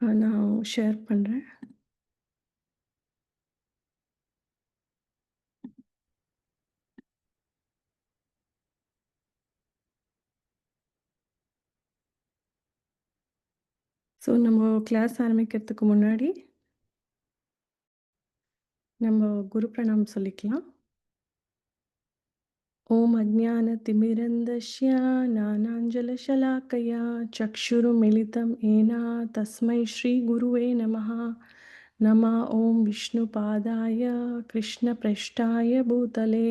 நான் ஷேர் பண்றேன். ஸோ நம்ம கிளாஸ் ஆரம்பிக்கிறதுக்கு முன்னாடி, நம்ம குரு பிரணாம் சொல்லிக்கலாம். ஓம் அஜ்ஞானதிமிரந்தஸ்ய ஞானாஞ்சலஷலாக்கயா சக்ஷுருமிலிதம் ஏன தஸ்மை ஸ்ரீ குருவே நமः. நம ஓம் விஷ்ணுபாதாய கிருஷ்ணப்ரஷ்டாய பூதலே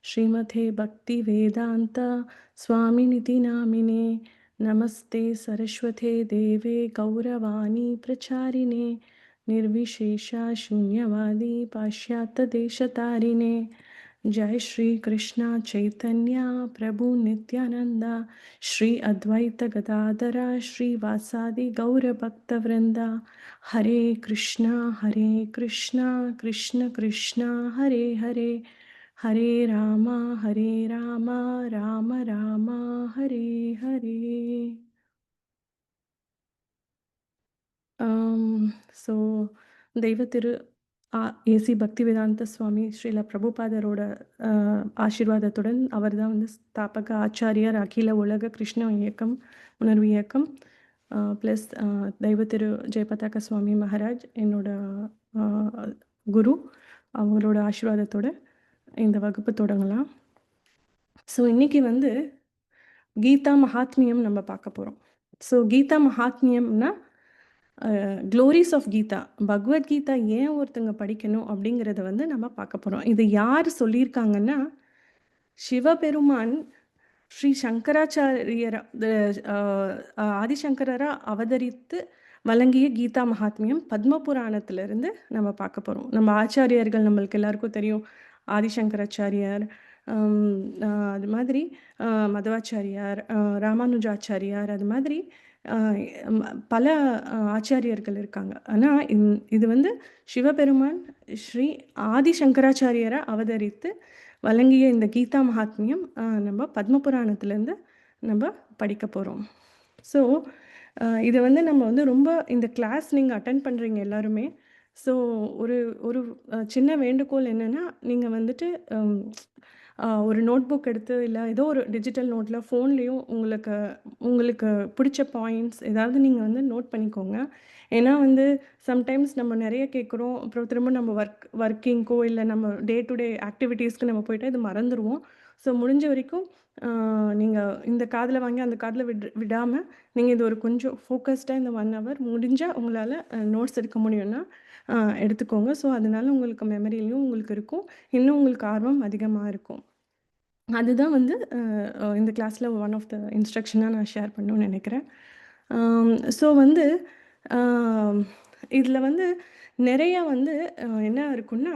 ஸ்ரீமதே பக்தி வேதாந்த स्वामिनिति नामिने नमस्ते सरस्वते देवे गौरवाणी प्रचारिणे निर्विशेषा शून्यवादी पाश्चात्यदेशतारिणे जय श्री कृष्णा चैतन्य प्रभु नित्यानंदा श्री अद्वैत गदाधरा श्री वासादि गौर भक्तवृंदा हरे कृष्णा कृष्ण कृष्ण हरे हरे हरे रामा राम राम हरे हरे. ஸோ தெய்வ திரு ஏசி பக்திவேதாந்த சுவாமி ஸ்ரீல பிரபுபாதரோட ஆசீர்வாதத்துடன் அவர் தான் வந்து ஸ்தாபக ஆச்சாரியார் அகில உலக கிருஷ்ண இயக்கம் உணர்வு இயக்கம் ப்ளஸ் தெய்வ திரு ஜெயபதாக்க சுவாமி மகாராஜ் என்னோட குரு, அவங்களோட ஆசீர்வாதத்தோட இந்த வகுப்பு தொடங்கலாம். ஸோ இன்றைக்கி வந்து கீதா மகாத்மியம் நம்ம பார்க்க போகிறோம். ஸோ கீதா மகாத்மியம்னா க்ளோரிஸ் ஆஃப் கீதா, பகவத்கீதா ஏன் ஒருத்தங்க படிக்கணும் அப்படிங்கிறத வந்து நம்ம பார்க்க போகிறோம். இது யார் சொல்லியிருக்காங்கன்னா, சிவபெருமான் ஸ்ரீ சங்கராச்சாரியர் ஆதிசங்கரரா அவதரித்து வழங்கிய கீதா மகாத்மியம் பத்ம புராணத்திலிருந்து நம்ம பார்க்க போகிறோம். நம்ம ஆச்சாரியர்கள் நம்மளுக்கு எல்லாருக்கும் தெரியும். ஆதிசங்கராச்சாரியார், அது மாதிரி மதுவாச்சாரியார், ராமானுஜாச்சாரியார், அது மாதிரி பல ஆச்சாரியர்கள் இருக்காங்க. ஆனால் இது வந்து சிவபெருமான் ஸ்ரீ ஆதிசங்கராச்சாரியரை அவதரித்து வழங்கிய இந்த கீதா மகாத்மியம் நம்ம பத்ம புராணத்துலேருந்து நம்ம படிக்க போகிறோம். ஸோ இது வந்து நம்ம வந்து ரொம்ப இந்த கிளாஸ் நீங்கள் அட்டென்ட் பண்ணுறீங்க எல்லாருமே. ஸோ ஒரு ஒரு சின்ன வேண்டுகோள் என்னென்னா, நீங்கள் வந்துட்டு ஒரு நோட் புக் எடுத்து இல்லை ஏதோ ஒரு டிஜிட்டல் நோட்டில் ஃபோன்லேயும் உங்களுக்கு பிடிச்ச பாயிண்ட்ஸ் ஏதாவது நீங்கள் வந்து நோட் பண்ணிக்கோங்க. ஏன்னா வந்து சம்டைம்ஸ் நம்ம நிறைய கேட்குறோம், அப்புறம் திரும்ப நம்ம ஒர்க்கிங்க்கோ இல்லை நம்ம டே டு டே ஆக்டிவிட்டீஸ்க்கு நம்ம போய்ட்டு இது மறந்துடுவோம். ஸோ முடிஞ்ச வரைக்கும் நீங்கள் இந்த காதில் வாங்கி அந்த காதில் விடாமல் நீங்கள் இது ஒரு கொஞ்சம் ஃபோக்கஸ்டாக இந்த 1 hour முடிஞ்சால் உங்களால் நோட்ஸ் எடுக்க முடியும்னா எடுத்துக்கோங்க. ஸோ அதனால உங்களுக்கு மெமரிலையும் உங்களுக்கு இருக்கும், இன்னும் உங்களுக்கு ஆர்வம் அதிகமாக இருக்கும். அதுதான் வந்து இந்த கிளாஸில் ஒன் ஆஃப் த இன்ஸ்ட்ரக்ஷனாக நான் ஷேர் பண்ணணும்னு நினைக்கிறேன். ஸோ வந்து இதில் வந்து நிறையா வந்து என்ன இருக்குன்னா,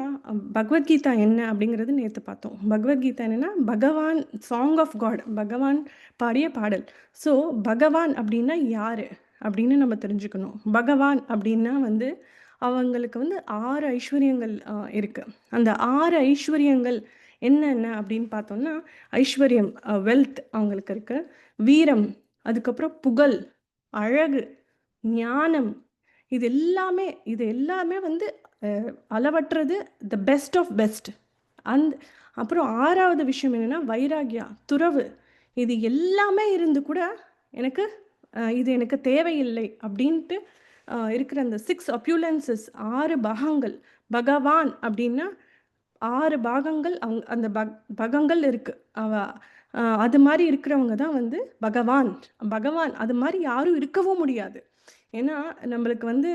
பகவத்கீதா என்ன அப்படிங்கிறது நேற்று பார்த்தோம். பகவத்கீதா என்னென்னா பகவான், சாங் ஆஃப் காட், பகவான் பாடிய பாடல். ஸோ பகவான் அப்படின்னா யார் அப்படின்னு நம்ம தெரிஞ்சுக்கணும். பகவான் அப்படின்னா வந்து அவங்களுக்கு வந்து 6 ஐஸ்வர்யங்கள் இருக்குது. அந்த 6 ஐஸ்வர்யங்கள் என்னென்ன அப்படின்னு பார்த்தோம்னா, ஐஸ்வர்யம் வெல்த் அவங்களுக்கு இருக்குது, வீரம், அதுக்கப்புறம் புகழ், அழகு, ஞானம், இது எல்லாமே வந்து அளவற்றது, த பெஸ்ட் ஆஃப் பெஸ்ட். அப்புறம் 6வது விஷயம் என்னென்னா வைராகியா, துறவு. இது எல்லாமே இருந்து கூட எனக்கு இது எனக்கு தேவையில்லை அப்படின்ட்டு இருக்கிற அந்த 6 அப்யூலன்சஸ், 6 பாகங்கள். பகவான் அப்படின்னா 6 பாகங்கள், அந்த பகங்கள் இருக்குது. அது மாதிரி இருக்கிறவங்க தான் வந்து பகவான். அது மாதிரி யாரும் இருக்கவும் முடியாது. ஏன்னா நம்மளுக்கு வந்து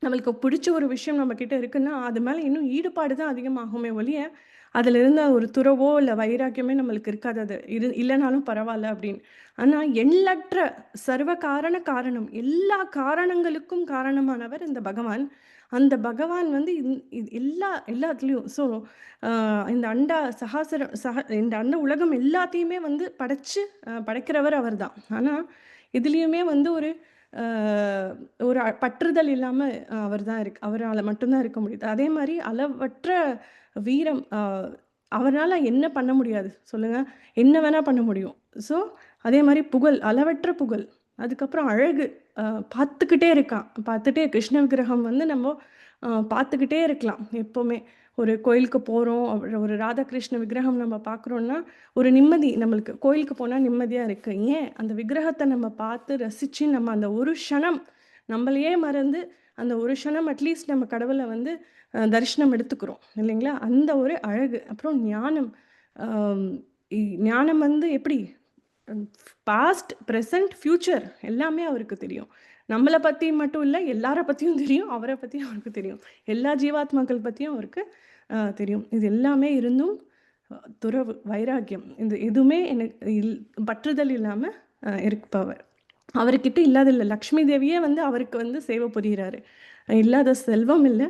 நம்மளுக்கு பிடிச்ச ஒரு விஷயம் நம்மக்கிட்ட இருக்குன்னா அது மேலே இன்னும் ஈடுபாடு தான் அதிகமாகுமே ஒழிய, அதில் இருந்த ஒரு துறவோ இல்லை வைராக்கியமே நம்மளுக்கு இருக்காது. அது இல்லைனாலும் பரவாயில்ல அப்படின்னு. ஆனால் எண்ணற்ற சர்வ காரணம், எல்லா காரணங்களுக்கும் காரணமானவர் இந்த பகவான். அந்த பகவான் வந்து எல்லாத்துலேயும் இந்த இந்த அண்ட உலகம் எல்லாத்தையுமே வந்து படைக்கிறவர் அவர் தான். ஆனால் இதுலேயுமே வந்து ஒரு பற்றுதல் இல்லாமல் அவரால் மட்டும்தான் இருக்க முடியுது. அதே மாதிரி அளவற்ற வீரம், அவரால் என்ன பண்ண முடியாது சொல்லுங்கள்? என்ன வேணால் பண்ண முடியும். ஸோ அதே மாதிரி புகழ், அளவற்ற புகழ். அதுக்கப்புறம் அழகு. பார்த்துக்கிட்டே இருக்கான். பார்த்துட்டே கிருஷ்ண விக்கிரகம் வந்து நம்ம பார்த்துக்கிட்டே இருக்கலாம் எப்பவுமே. ஒரு கோயிலுக்கு போறோம், ஒரு ராதாகிருஷ்ண விக்கிரகம் நம்ம பார்க்குறோம்னா, ஒரு நிம்மதி நம்மளுக்கு. கோயிலுக்கு போனா நிம்மதியா இருக்கு. ஏன்? அந்த விக்கிரகத்த நம்ம பார்த்து ரசிச்சு, நம்ம அந்த ஒரு க்ஷணம் நம்மளையே மறந்து, அந்த ஒரு க்ஷணம் அட்லீஸ்ட் நம்ம கடவுள வந்து தரிசனம் எடுத்துக்கிறோம் இல்லைங்களா? அந்த ஒரு அழகு. அப்புறம் ஞானம். அம் ஞானம் வந்து எப்படி? பாஸ்ட், பிரசன்ட், ஃப்யூச்சர் எல்லாமே அவருக்கு தெரியும். நம்மள பத்தி மட்டும் இல்ல, எல்லார பத்தியும் தெரியும். அவர பத்தியும் அவருக்கு தெரியும். எல்லா ஜீவாத்மாக்கள் பத்தியும் அவருக்கு தெரியும். இது எல்லாமே இருந்தும் துறவு, வைராக்கியம் இது எதுவுமே எனக்கு பற்றுதல் இல்லாம இருப்பவர். அவர்கிட்ட இல்லாததில்ல. லக்ஷ்மி தேவியே வந்து அவருக்கு வந்து சேவை புரியிறாரு. இல்லாத செல்வம் இல்ல.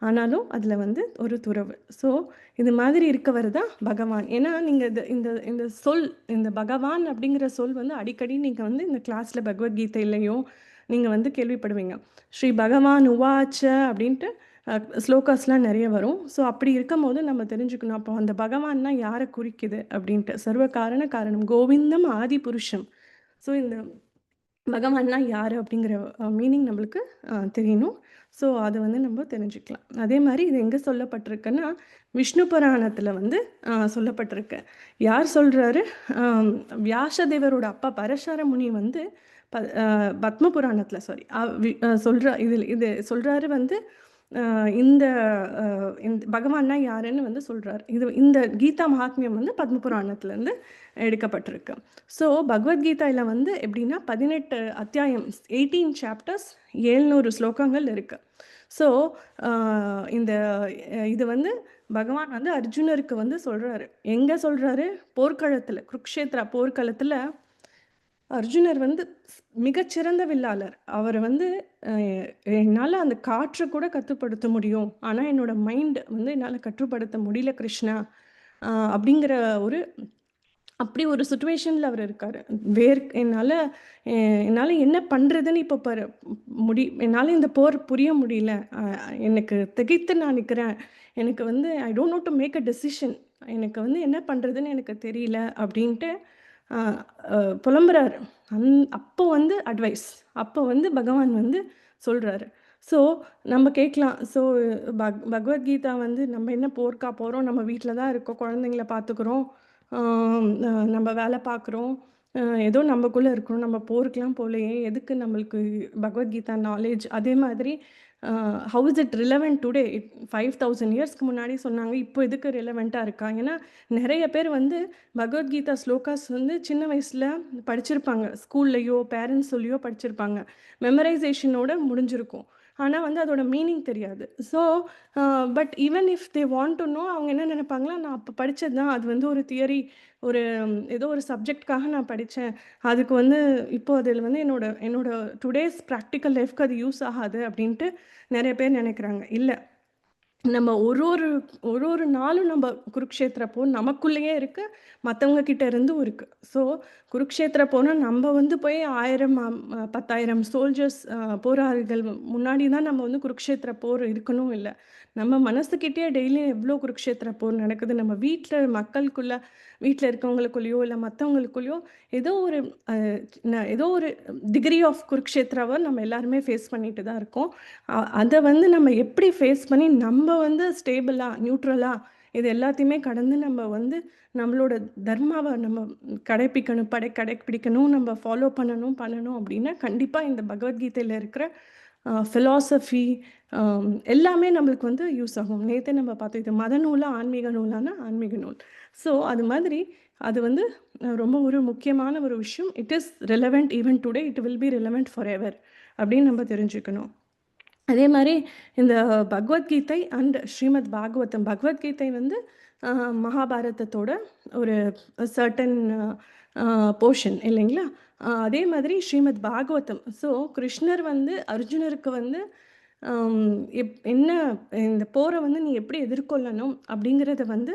ஆனாலும் அதில வந்து ஒரு துறவு. ஸோ இது மாதிரி இருக்கவர் தான் பகவான். ஏன்னா நீங்க இந்த இந்த இந்த சொல், இந்த பகவான் அப்படிங்கிற சொல் வந்து அடிக்கடி நீங்க வந்து இந்த கிளாஸ்ல பகவத்கீதையிலயும் நீங்க வந்து கேள்விப்படுவீங்க. ஸ்ரீ பகவான் உவாச்ச அப்படின்ட்டு ஸ்லோகாஸ்லாம் நெறைய வரும். ஸோ அப்படி இருக்கும்போது நம்ம தெரிஞ்சுக்கணும். அப்போ அந்த பகவான்னா யார குறிக்குது அப்படின்ட்டு. சர்வ காரண காரணம். கோவிந்தம் ஆதி புருஷம். ஸோ இந்த பகவான்னா யாரு அப்படிங்கிற மீனிங் நம்மளுக்கு தெரியணும். ஸோ அத வந்து நம்ம தெரிஞ்சுக்கலாம். அதே மாரி இது எங்க சொல்லப்பட்டிருக்குன்னா, விஷ்ணு புராணத்தில வந்து சொல்லப்பட்டிருக்கு. யார் சொல்றாரு? அம் வியாசதேவரோட அப்பா பரசர முனி வந்து ப அ பத்ம புராணத்தில சாரி இது சொல்றாரு வந்து இந்த இந்த பகவான்னா யாருன்னு வந்து சொல்றாரு. இந்த கீதா மகாத்மியம் வந்து பத்ம புராணத்திலேருந்து எடுக்கப்பட்டிருக்கு. ஸோ பகவத்கீதையில வந்து எப்படின்னா 18 அத்தியாயம் 18 சாப்டர்ஸ் 700 ஸ்லோகங்கள் இருக்கு. ஸோ இந்த இது வந்து பகவான் வந்து அர்ஜுனருக்கு வந்து சொல்றாரு. எங்க சொல்றாரு? போர்க்களத்துல, குருக்ஷேத்ரா போர்க்களத்துல அர்ஜுனர் வந்து மிகச்சிறந்த வில்லாளர். அவர் வந்து அ என்னால அந்த காற்ற கூட கட்டுப்படுத்த முடியும். ஆனா என்னோட மைண்ட் வந்து என்னால கட்டுப்படுத்த முடியல கிருஷ்ணா. அப்படிங்கிற ஒரு அப்படி ஒரு சிச்சுவேஷன்ல அவர் இருக்காரு. என்னால என்னால என்ன பண்றதுன்னு இப்போ என்னால இந்த போர் புரிய முடியல. எனக்கு திகைத்து நான் நிக்கிறேன். எனக்கு வந்து I don't know to make a decision. எனக்கு வந்து என்ன பண்றதுன்னு எனக்கு தெரியல அப்படின்ட்டு அ அ புலம்புறாரு. அப்போ வந்து அட்வைஸ். அப்போ வந்து பகவான் வந்து சொல்றாரு. ஸோ நம்ம கேட்கலாம். ஸோ பகவத்கீதா வந்து நம்ம என்ன போர்க்கா போறோம்? நம்ம வீட்ல தான் இருக்கோம். குழந்தைங்கள பார்த்துக்கிறோம். நம்ம வேலை பார்க்குறோம். ஏதோ நமக்குள்ள இருக்கணும். நம்ம போருக்குலாம் போலயே! எதுக்கு நம்மளுக்கு பகவத்கீதா நாலேட்ஜ்? அதே மாதிரி how is it relevant today? 5000 இயர்ஸ்க்கு முன்னாடி சொன்னாங்க. இப்போ எதுக்கு ரிலவென்ட்டா இருக்கா? ஏன்னா நெறைய பேர் வந்து பகவத்கீதா ஸ்லோகாஸ் வந்து சின்ன வயசுல படிச்சிருப்பாங்க. ஸ்கூல்லயோ, பேரண்ட்ஸ் சொல்லியோ படிச்சிருப்பாங்க. மெமரைசேஷனோட முடிஞ்சிருக்கும். ஆனா வந்து அதோட மீனிங் தெரியாது. So but even if they want to know அவங்க என்ன நெனைப்பாங்கன்னா, நான் அப்ப படிச்சது தான். அது வந்து ஒரு தியரி, ஒரு ஏதோ ஒரு சப்ஜெக்ட்காக நான் படிச்சேன். அதுக்கு வந்து இப்போ அதில வந்து என்னோட என்னோட டுடேஸ் பிராக்டிகல் லைஃப்க்கு அது யூஸ் ஆகாது அப்டின்ட்டு நெறைய பேர் நெனைக்கிறாங்க. இல்ல. நம்ம ஒரு ஒரு நாளும் நம்ம குருக்ஷேத்திர போர் நமக்குள்ளேயே இருக்கு. மத்தவங்க கிட்ட இருந்தும் இருக்கு. ஸோ குருக்ஷேத்திர போனா நம்ம வந்து போய் 1000 10,000 சோல்ஜர்ஸ் போராளிகள் முன்னாடி தான் நம்ம வந்து குருக்ஷேத்திர போர் இருக்கணும் இல்ல. நம்ம மனசுக்கிட்டயே டெய்லி எவ்ளோ குருக்ஷேத்திர போர் நடக்குது. நம்ம வீட்ல மக்களுக்குள்ள வீட்ல இருக்கவங்களுக்குள்ளயோ, இல்ல மத்தவங்களுக்குள்ளயோ ஏதோ ஒரு அ ஏதோ ஒரு டிகிரி ஆஃப் குருக்ஷேத்ராவ நம்ம எல்லாருமே ஃபேஸ் பண்ணிட்டு தான் இருக்கோம். அத வந்து நம்ம எப்படி ஃபேஸ் பண்ணி நம்ம வந்து ஸ்டேபிளா, நியூட்ரலா இது எல்லாத்தையுமே கடந்து நம்ம வந்து நம்மளோட தர்மாவ நம்ம கடைப்பிடிக்கணும், நம்ம ஃபாலோ பண்ணணும் அப்படின்னா, கண்டிப்பா இந்த பகவத்கீதையில இருக்கிற ஃபிலாசபி எல்லாமே நம்மளுக்கு வந்து யூஸ் ஆகும். நேத்தே நம்ம பார்த்தோம். இது மத நூலா, ஆன்மீக நூலானா ஆன்மீக நூல். ஸோ அது மாதிரி அது வந்து ரொம்ப ஒரு முக்கியமான ஒரு விஷயம். It is relevant even today. It will be relevant forever அப்படின்னு நம்ம தெரிஞ்சுக்கணும். அதே மாரி இந்த பகவத்கீதை அண்ட் ஸ்ரீமத் பாகவதம். பகவத்கீதை வந்து மகாபாரதத்தோட ஒரு சர்டன் போர்ஷன் இல்லைங்களா? அதே மாதிரி ஸ்ரீமத் பாகவதம். ஸோ கிருஷ்ணர் வந்து அர்ஜுனருக்கு வந்து என்ன இந்த போர வந்து நீ எப்படி எதிர்கொள்ளணும் அப்படிங்கிறத வந்து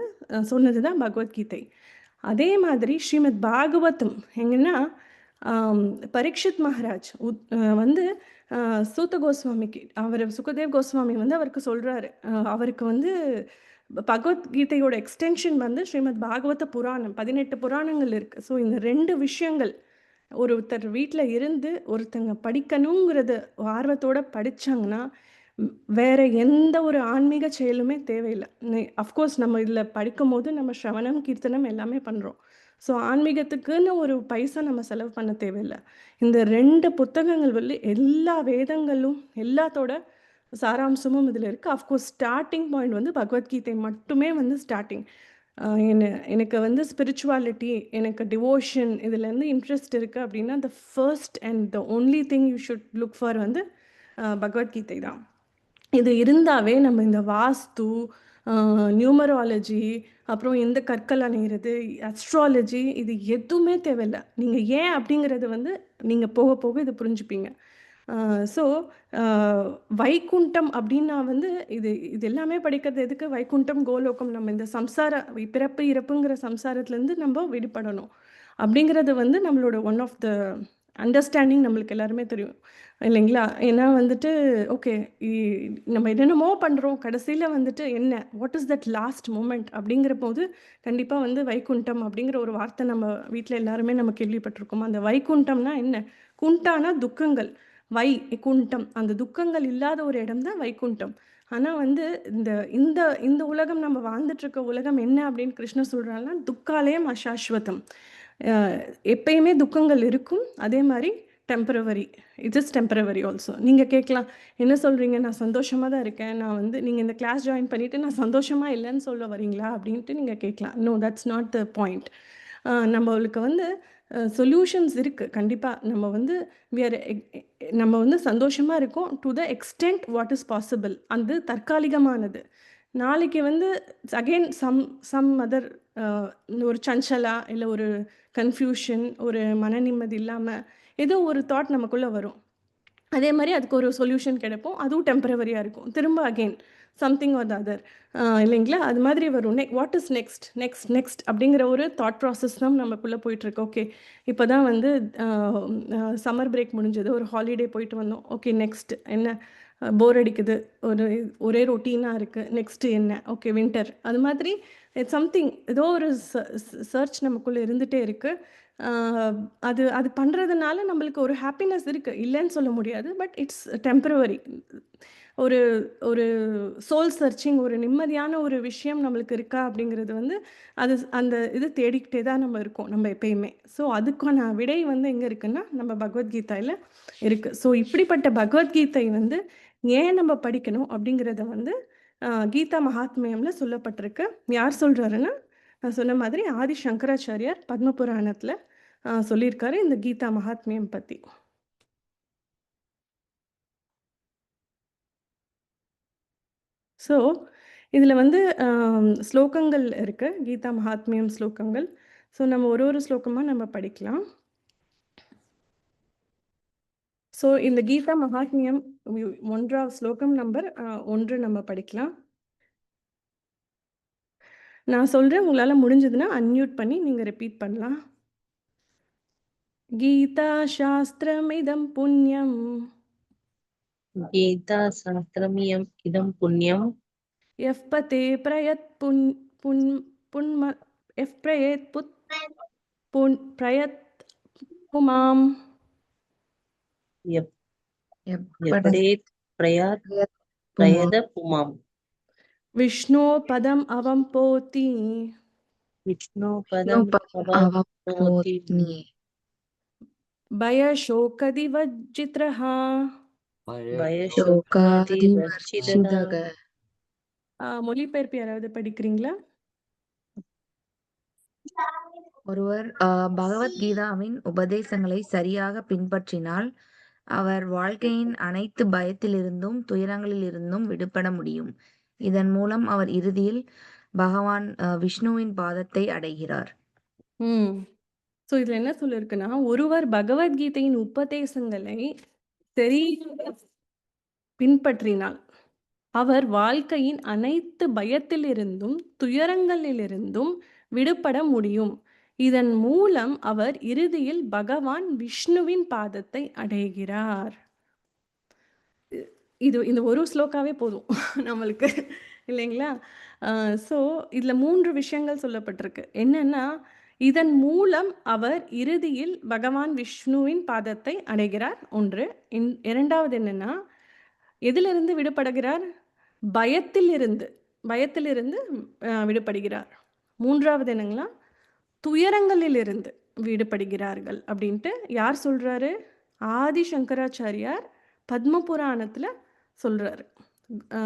சொன்னது தான் பகவத்கீதை. அதே மாதிரி ஸ்ரீமத் பாகவதம் எங்கன்னா, அம் பரீட்சித் மகாராஜ் வந்து சூத கோஸ்வாமிக்கு சுகதேவ் கோஸ்வாமி வந்து அவருக்கு சொல்றாரு. அவருக்கு வந்து பகவத்கீதையோட எக்ஸ்டென்ஷன் வந்து ஸ்ரீமத் பாகவத புராணம். 18 புராணங்கள் இருக்கு. ஸோ இந்த 2 விஷயங்கள் ஒருத்தர் வீட்ல இருந்து ஒருத்தங்க படிக்கணுங்கிறத ஆர்வத்தோட படிச்சாங்கன்னா, வேற எந்த ஒரு ஆன்மீக செயலுமே தேவையில்ல. அஃப்கோர்ஸ் நம்ம இதுல படிக்கும்போது நம்ம ஸ்ரவணம், கீர்த்தனம் எல்லாமே பண்றோம். ஸோ ஆன்மீகத்துக்குன்னு ஒரு பைசா நம்ம செலவு பண்ண தேவையில்ல. இந்த 2 புத்தகங்கள் வந்து எல்லா வேதங்களும் எல்லாத்தோட சாராம்சமும் இதில இருக்கு. அஃப்கோர்ஸ் ஸ்டார்ட்டிங் பாயிண்ட் வந்து பகவத்கீதை மட்டுமே வந்து ஸ்டார்ட்டிங். எனக்கு வந்து ஸ்பிரிச்சுவாலிட்டி, எனக்கு டிவோஷன் இதுலேருந்து இன்ட்ரெஸ்ட் இருக்கு அப்படின்னா, the first and the only thing you should look for வந்து பகவத்கீதை தான். இது இருந்தாவே நம்ம இந்த வாஸ்து, நியூமராலஜி, அப்புறம் இந்த கற்கள் அணியிறது, அஸ்ட்ராலஜி இது எதுவுமே தேவையில்ல. நீங்க ஏன் அப்படிங்கிறது வந்து நீங்க போக போக இத புரிஞ்சுப்பீங்க. ஸோ வைகுண்டம் அப்படின்னா வந்து இது இது எல்லாமே படிக்கிறது எதுக்கு? வைகுண்டம், கோலோகம் நம்ம இந்த பிறப்பு, இறப்புங்கிற சம்சாரத்துலேருந்து நம்ம விடுபடணும். அப்படிங்கிறது வந்து நம்மளோட ஒன் ஆஃப் த அண்டர்ஸ்டாண்டிங் நம்மளுக்கு எல்லாருமே தெரியும். இல்லைங்களா? ஏன்னா வந்துட்டு ஓகே இ நம்ம என்னென்னமோ பண்றோம். கடைசியில வந்துட்டு என்ன? What is that last moment? அப்படிங்கிறபோது கண்டிப்பா வந்து வைகுண்டம் அப்படிங்கிற ஒரு வார்த்தை நம்ம வீட்ல எல்லாருமே நம்ம கேள்விப்பட்டிருக்கோம். அந்த வைகுண்டம்னா என்ன? குண்டானா துக்கங்கள். குண்டம். அந்த துக்கங்கள் இல்லாத ஒரு இடம் தான் வைகுண்டம். ஆனா வந்து இந்த இந்த இந்த உலகம் நம்ம வாழ்ந்துட்டு இருக்க உலகம் என்ன அப்படின்னு கிருஷ்ணர் சொல்றாருன்னா, துக்காலயம் அசாஸ்வதம். அ எப்பயுமே துக்கங்கள் இருக்கும். அதே மாரி temporary. It is temporary also. நீங்க கேட்கலாம், "என்ன சொல்றீங்க? நான் சந்தோஷமா தான் இருக்கேன். நான் வந்து நீங்க இந்த கிளாஸ் ஜாயின் பண்ணிட்டு நான் சந்தோஷமா இல்லன்னு சொல்ல வரீங்களா?" அப்படின்ட்டு நீங்க கேட்கலாம். No, that's not the point. நம்மளுக்கு வந்து சொல்யூஷன்ஸ் இருக்கு. கண்டிப்பா. நம்ம வந்து வி ஆர் நம்ம வந்து சந்தோஷமா இருக்கோம். To the extent what is possible. அது தற்காலிகமானது. நாளைக்கு வந்து அகைன் சம் அதர் அ ஒரு சஞ்சலா, இல்ல ஒரு கன்ஃப்யூஷன், ஒரு மன நிம்மதி இல்லாம, ஏதோ ஒரு தாட் நமக்குள்ள வரும். அதே மாரி அதுக்கு ஒரு சொல்யூஷன் கிடைப்போம். அதுவும் டெம்பரவரியா இருக்கும். திரும்ப again something R the other. இல்லைங்களா? அது மாதிரி வரும். What is next? Next, next அப்படிங்கிற ஒரு தாட் ப்ராசஸ் தான் நமக்குள்ள போயிட்டுருக்கு. ஓகே, இப்போ தான் வந்து அ அ சம்மர் பிரேக் முடிஞ்சது. ஒரு ஹாலிடே போயிட்டு வந்தோம். ஓகே, நெக்ஸ்ட் என்ன? போர் அடிக்குது. ஒரே ரொட்டீனா இருக்கு. நெக்ஸ்ட் என்ன? Okay, winter. அது மாதிரி சம்திங் ஏதோ ஒரு சர்ச் நமக்குள்ள இருந்துட்டே இருக்கு. அ அது அது பண்றதுனால நம்மளுக்கு ஒரு ஹாப்பினஸ் இருக்கு. இல்லன்னு சொல்ல முடியாது. But it's temporary. ஒரு ஒரு சோல் சர்ச்சிங் ஒரு நிம்மதியான ஒரு விஷயம் நம்மளுக்கு இருக்கா அப்படிங்கிறது வந்து, அந்த இது தேடிக்கிட்டே தான் நம்ம இருக்கோம். நம்ம எப்பயுமே. ஸோ அதுக்கான விடை வந்து எங்க இருக்குன்னா, நம்ம பகவத்கீதையில இருக்கு. ஸோ இப்படிப்பட்ட பகவத்கீதை வந்து ஏன் நம்ம படிக்கணும் அப்படிங்கிறத வந்து கீதா மகாத்மியம்ல சொல்லப்பட்டிருக்கு. யார் சொல்றாருன்னா, நான் சொன்ன மாதிரி ஆதி சங்கராச்சாரியார் பத்ம புராணத்துல சொல்லியிருக்காரு இந்த கீதா மகாத்மியம் பத்தி. ஸோ இதுல வந்து ஸ்லோகங்கள் இருக்கு. கீதா மகாத்மியம் ஸ்லோகங்கள். ஸோ நம்ம ஒரு ஒரு ஸ்லோகமா நம்ம படிக்கலாம். ஸோ இந்த கீதா மகாத்மியம் 1வது ஸ்லோகம் நம்பர் 1 நம்ம படிக்கலாம். நான் சொல்றேன். உங்களால முடிஞ்சதுன்னா அன்மியூட் பண்ணி நீங்க ரிப்பீட் பண்ணலாம். கீதா சாஸ்திரமிதம் புண்ணியம் गीताशास्त्रमियम् इदं पुण्यं यः पते प्रयत् पुन् पुन् पुन्म यः प्रयेत् प्रयत् पुमाम् यप् எப்படத் यपडेत् प्रयात् புமா प्रयद पुमाम् विष्णो पदम् अवम्पोति विष्णुपदम् अवाप्नोति அவபோத்னி भयशोकदिवज्जित्रः भयशोकादिवर्जितः சோகாதிவர்ச்சிதக மொழிபெயர்ப்பு யாராவது படிக்கிறீங்களா? ஒருவர் பகவத்கீதாவின் உபதேசங்களை சரியாக பின்பற்றினால் அவர் வாழ்க்கையின் அனைத்து பயத்திலிருந்தும் துயரங்களிலிருந்தும் விடுபட முடியும். இதன் மூலம் அவர் இறுதியில் பகவான் விஷ்ணுவின் பாதத்தை அடைகிறார். ம். ஸோ இதில் என்ன சொல்லியிருக்குன்னா, ஒருவர் பகவத்கீதையின் உபதேசங்களை சரியாக பின்பற்றினால் அவர் வாழ்க்கையின் அனைத்து பயத்திலிருந்தும் துயரங்களிலிருந்தும் விடுபட முடியும். இதன் மூலம் அவர் இறுதியில் பகவான் விஷ்ணுவின் பாதத்தை அடைகிறார். இந்த ஒரு ஸ்லோகாவே போதும் நம்மளுக்கு இல்லைங்களா? ஸோ இதில் 3 விஷயங்கள் சொல்லப்பட்டிருக்கு. என்னன்னா, இதன் மூலம் அவர் இறுதியில் பகவான் விஷ்ணுவின் பாதத்தை அடைகிறார். 1. 2வது என்னன்னா, எதிலிருந்து விடுபடுகிறார்? பயத்திலிருந்து பயத்திலிருந்து விடுபடுகிறார். 3வது என்னங்களா, துயரங்களிலிருந்து விடுபடுகிறார்கள் அப்படின்ட்டு யார் சொல்றாரு? ஆதி சங்கராச்சாரியார் பத்ம புராணத்துல சொல்றாரு. ஆ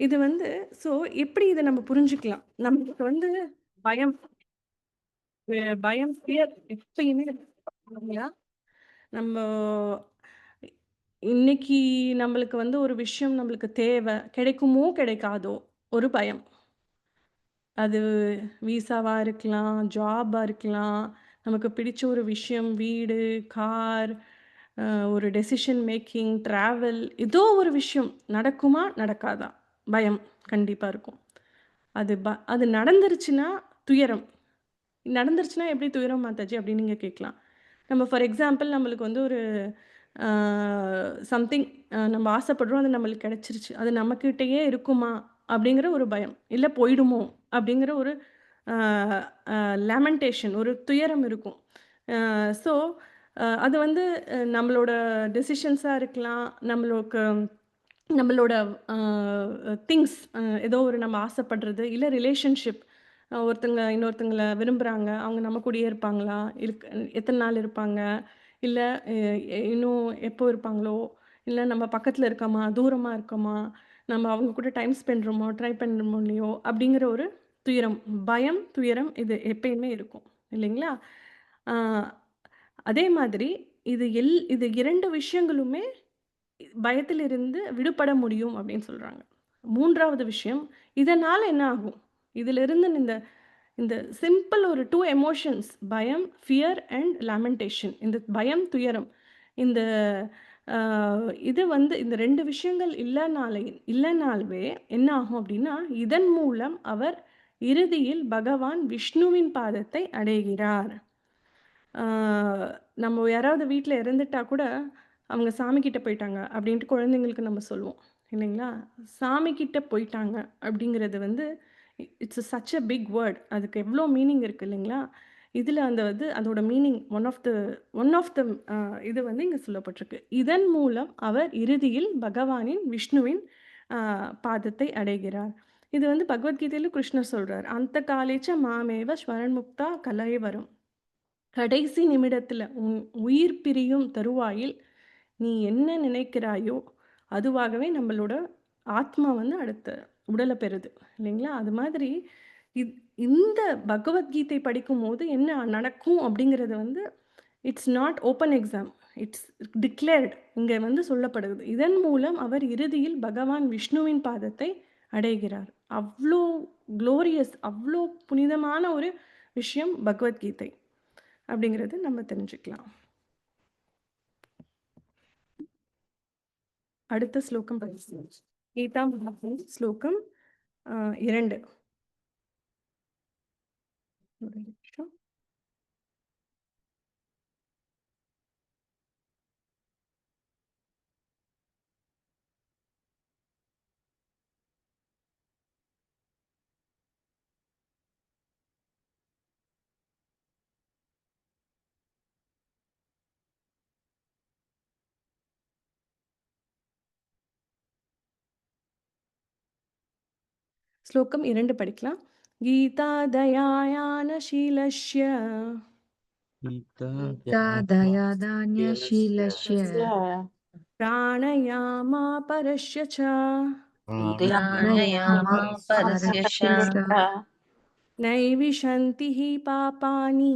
இது வந்து ஸோ எப்படி இத நம்ம புரிஞ்சுக்கலாம்? நமக்கு வந்து பயம் பயம், ஃபியர் எப்பயுமே இல்லையா? நம்ம இன்னைக்கு நம்மளுக்கு வந்து ஒரு விஷயம் நம்மளுக்கு தேவை. கிடைக்குமோ, கிடைக்காதோ ஒரு பயம். அது விசாவா இருக்கலாம், ஜாபா இருக்கலாம், நமக்கு பிடிச்ச ஒரு விஷயம், வீடு, கார், அ ஒரு டெசிஷன் மேக்கிங், ட்ராவல் ஏதோ ஒரு விஷயம் நடக்குமா, நடக்காதா? பயம் கண்டிப்பா இருக்கும். அது நடந்துருச்சுன்னா துயரம். நடந்துருச்சுன்னா எப்படி துயரம் மாத்தாச்சு அப்படின்னு நீங்க கேட்கலாம். நம்ம ஃபார் எக்ஸாம்பிள் நம்மளுக்கு வந்து ஒரு அ சம்திங் நம்ம ஆசைப்படுறோம். அது நம்மளுக்கு கிடைச்சிருச்சு. அது நம்மகிட்டயே இருக்குமா? அப்படிங்கிற ஒரு பயம். இல்ல போயிடுமோ? அப்படிங்கிற ஒரு அ அ லேமெண்டேஷன் ஒரு துயரம் இருக்கும். ஸோ அது வந்து நம்மளோட டெசிஷன்ஸா இருக்கலாம். நம்மளோட அ திங்ஸ் ஏதோ ஒரு நம்ம ஆசைப்படுறது, இல்ல ரிலேஷன்ஷிப் ஒருத்தங்க இன்னொருத்தங்கள விரும்புறாங்க. அவங்க நம்ம கூடயே இருப்பாங்களா? எத்தன நாள் இருப்பாங்க? இல்ல எ இன்னும் எப்போ இருப்பாங்களோ? இல்ல நம்ம பக்கத்துல இருக்கோமா? தூரமா இருக்கோமா? நம்ம அவங்க கூட டைம் ஸ்பெண்ட்றோமோ, ட்ரை பண்ணுறோமோ இல்லையோ? அப்படிங்கிற ஒரு துயரம். பயம், துயரம் இது எப்பயுமே இருக்கும். இல்லைங்களா? ஆ அதே மாதிரி இது 2 விஷயங்களுமே பயத்திலிருந்து விடுபட முடியும் அப்படின்னு சொல்றாங்க. 3வது விஷயம், இதனால என்ன ஆகும்? இதிலிருந்து இந்த இந்த சிம்பிள் ஒரு 2 எமோஷன்ஸ் பயம், ஃபியர் அண்ட் லேமெண்டேஷன். இந்த பயம், துயரம். இந்த அ இது வந்து இந்த 2 விஷயங்கள் இல்லனாலவே என்ன ஆகும் அப்படின்னா, இதன் மூலம் அவர் இறுதியில் பகவான் விஷ்ணுவின் பாதத்தை அடைகிறார். ஆ நம்ம யாராவது வீட்ல இறந்துட்டா கூட, அவங்க சாமி கிட்ட போயிட்டாங்க அப்படின்ட்டு குழந்தைங்களுக்கு நம்ம சொல்லுவோம். இல்லைங்களா? சாமி கிட்ட போயிட்டாங்க அப்படிங்கிறது வந்து it's such a big word. அதுக்கு எவ்ளோ மீனிங் இருக்கு இல்லைங்களா? இதுல அதோட மீனிங் ஒன் ஆஃப் த இது வந்து இங்க சொல்லப்பட்டிருக்கு. இதன் மூலம் அவர் இறுதியில் விஷ்ணுவின் அ பாதத்தை அடைகிறார். இது வந்து பகவத்கீதையில கிருஷ்ணர் சொல்றார். "அந்த காலேச்ச மாமேவ ஸ்மரன்முக்தா கலைவரம்." கடைசி நிமிடத்துல உன் உயிர் பிரியும் தருவாயில் நீ என்ன நினைக்கிறாயோ அதுவாகவே நம்மளோட ஆத்மா வந்து அடுத்த உடலை பெறுது இல்லைங்களா? அது மாதிரி இந்த பகவத்கீதை படிக்கும்போது என்ன நடக்கும் அப்படிங்கிறது வந்து it's not open exam. It's declared இங்க வந்து சொல்லப்படுது. இதன் மூலம் அவர் இறுதியில் பகவான் விஷ்ணுவின் பாதத்தை அடைகிறார். அவ்ளோ குளோரியஸ், அவ்ளோ புனிதமான ஒரு விஷயம் பகவத்கீதை. அப்படிங்கிறது நம்ம தெரிஞ்சுக்கலாம். அடுத்த ஸ்லோகம் படிக்கலாம். கீதா ஸ்லோகம் 2. ஒரு நிமிஷம். ஸ்லோகம் 2 படிக்கலாம். கீதா தயாயானசீலஸ்ய दयादान्यशीलस्य प्राणयामा परस्य च प्राणायामा परस्य च परस्य नैविशन्ति हि पापानि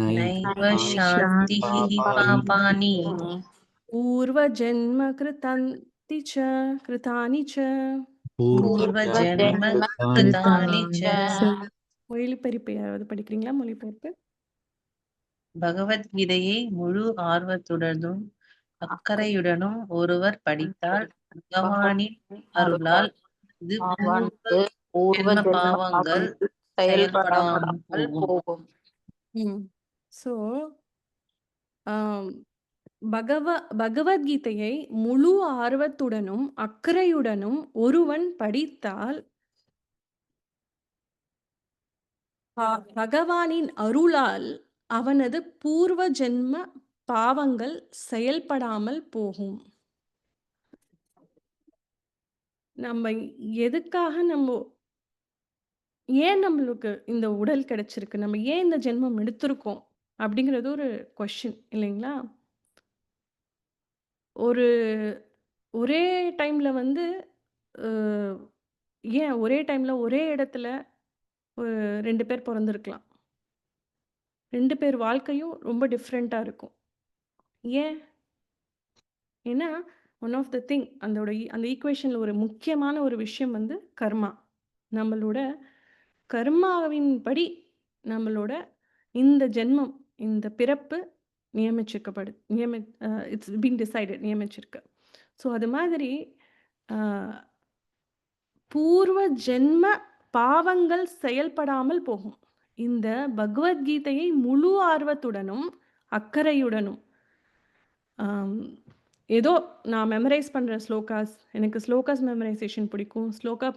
नैव शान्तिः पापानि पूर्वजन्म कृतानि च पूर्वजन्म कृतानि च மொழிபெயர்ப்பு யாராவது படிக்கிறீங்களா? மொழிபெயர்ப்பு. பகவத்கீதையை முழு ஆர்வத்துடனும் அக்கறையுடனும் ஒருவர் படித்தால் பகவானின் அருளால் இது பூர்வ ஜென்ம பாவங்கள் செயல்படாமல் போகும். ஸோ பகவத்கீதையை முழு ஆர்வத்துடனும் அக்கறையுடனும் ஒருவன் படித்தால் பகவானின் அருளால் அவனது பூர்வ ஜென்ம பாவங்கள் செயல்படாமல் போகும். நம்ம எதுக்காக ஏன் நம்மளுக்கு இந்த உடல் கிடைச்சிருக்கு? நம்ம ஏன் இந்த ஜென்மம் எடுத்திருக்கோம்? அப்படிங்கிறது ஒரு கொஸ்டின் இல்லைங்களா? ஒரு ஒரே டைம்ல வந்து அ ஏன் ஒரே டைம்ல ஒரே இடத்துல ஒரு 2 பேர் பொறந்திருக்கலாம். 2 பேர் வாழ்க்கையும் ரொம்ப டிஃப்ரெண்ட்டா இருக்கும். ஏன்? ஏன்னா, ஒன் ஆஃப் த திங் அந்த ஈக்குவேஷன்ல ஒரு முக்கியமான ஒரு விஷயம் வந்து கர்மா. நம்மளோட கர்மாவின் படி நம்மளோட இந்த ஜென்மம், இந்த பிறப்பு நியமிச்சிருக்கப்படு நியமி அ இட்ஸ் பீன் டிசைடட் நியமிச்சிருக்கு. ஸோ அது மாதிரி அ பூர்வ ஜென்ம பாவங்கள் செயல்படாமல் போகும். இந்த பகவத்கீதையை முழு ஆர்வத்துடனும், அக்கறையுடனும் ஆம். ஏதோ நான் மெமரைஸ் பண்ற ஸ்லோகாஸ், எனக்கு ஸ்லோகாஸ் மெமரைசேஷன் பிடிக்கும். ஸ்லோகா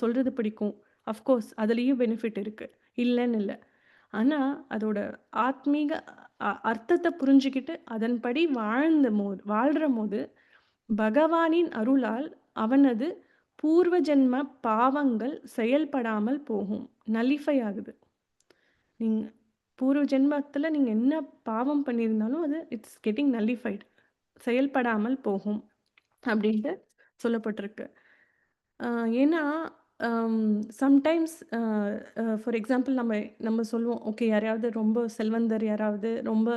சொல்றது பிடிக்கும். அஃப்கோர்ஸ் அதுலயும் பெனிஃபிட் இருக்கு. இல்லன்னு இல்ல. ஆனா, அதோட ஆத்மீக அர்த்தத்த புரிஞ்சுகிட்டு, அதன்படி வாழ்றபோது, பகவானின் அருளால் அவனது பூர்வ ஜென்ம பாவங்கள் செயல்படாமல் போகும். நல்லிஃபை ஆகுது. நீங்க பூர்வ ஜென்மத்தில நீங்க என்ன பாவம் பண்ணியிருந்தாலும் அது இட்ஸ் கெட்டிங் நல்லிஃபைட். செயல்படாமல் போகும் அப்படின்ட்டு சொல்லப்பட்டிருக்கு. அ ஏன்னா, அம் சம்டைம்ஸ் ஃபார் எக்ஸாம்பிள் நம்ம நம்ம சொல்லுவோம், ஓகே யாரையாவது ரொம்ப செல்வந்தர் யாராவது ரொம்ப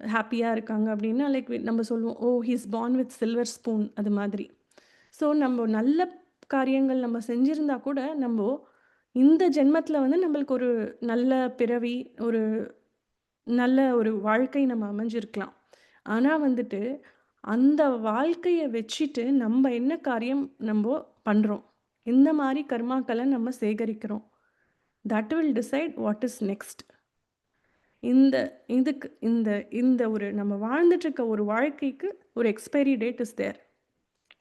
ஹேப்பியா இருக்காங்க அப்படின்னா, லைக் நம்ம சொல்லுவோம், "oh! He is born with silver spoon" அது மாதிரி. ஸோ நம்ம நல்ல காரியங்கள் நம்ம செஞ்சிருந்தா கூட, இந்த ஜென்மத்தில வந்து நம்மளுக்கு ஒரு நல்ல பிறவி, ஒரு நல்ல ஒரு வாழ்க்கை நம்ம அமைஞ்சிருக்கலாம். ஆனா வந்துட்டு, அந்த வாழ்க்கைய வச்சுட்டு நம்ம என்ன காரியம் பண்றோம்? எந்த மாரி கர்மாக்கள நம்ம சேகரிக்கிறோம்? That will decide what is next. இந்த இதுக்கு இந்த இந்த ஒரு நம்ம வாழ்ந்துட்டு இருக்க ஒரு வாழ்க்கைக்கு ஒரு எக்ஸ்பைரி டேட் இஸ் தேர்.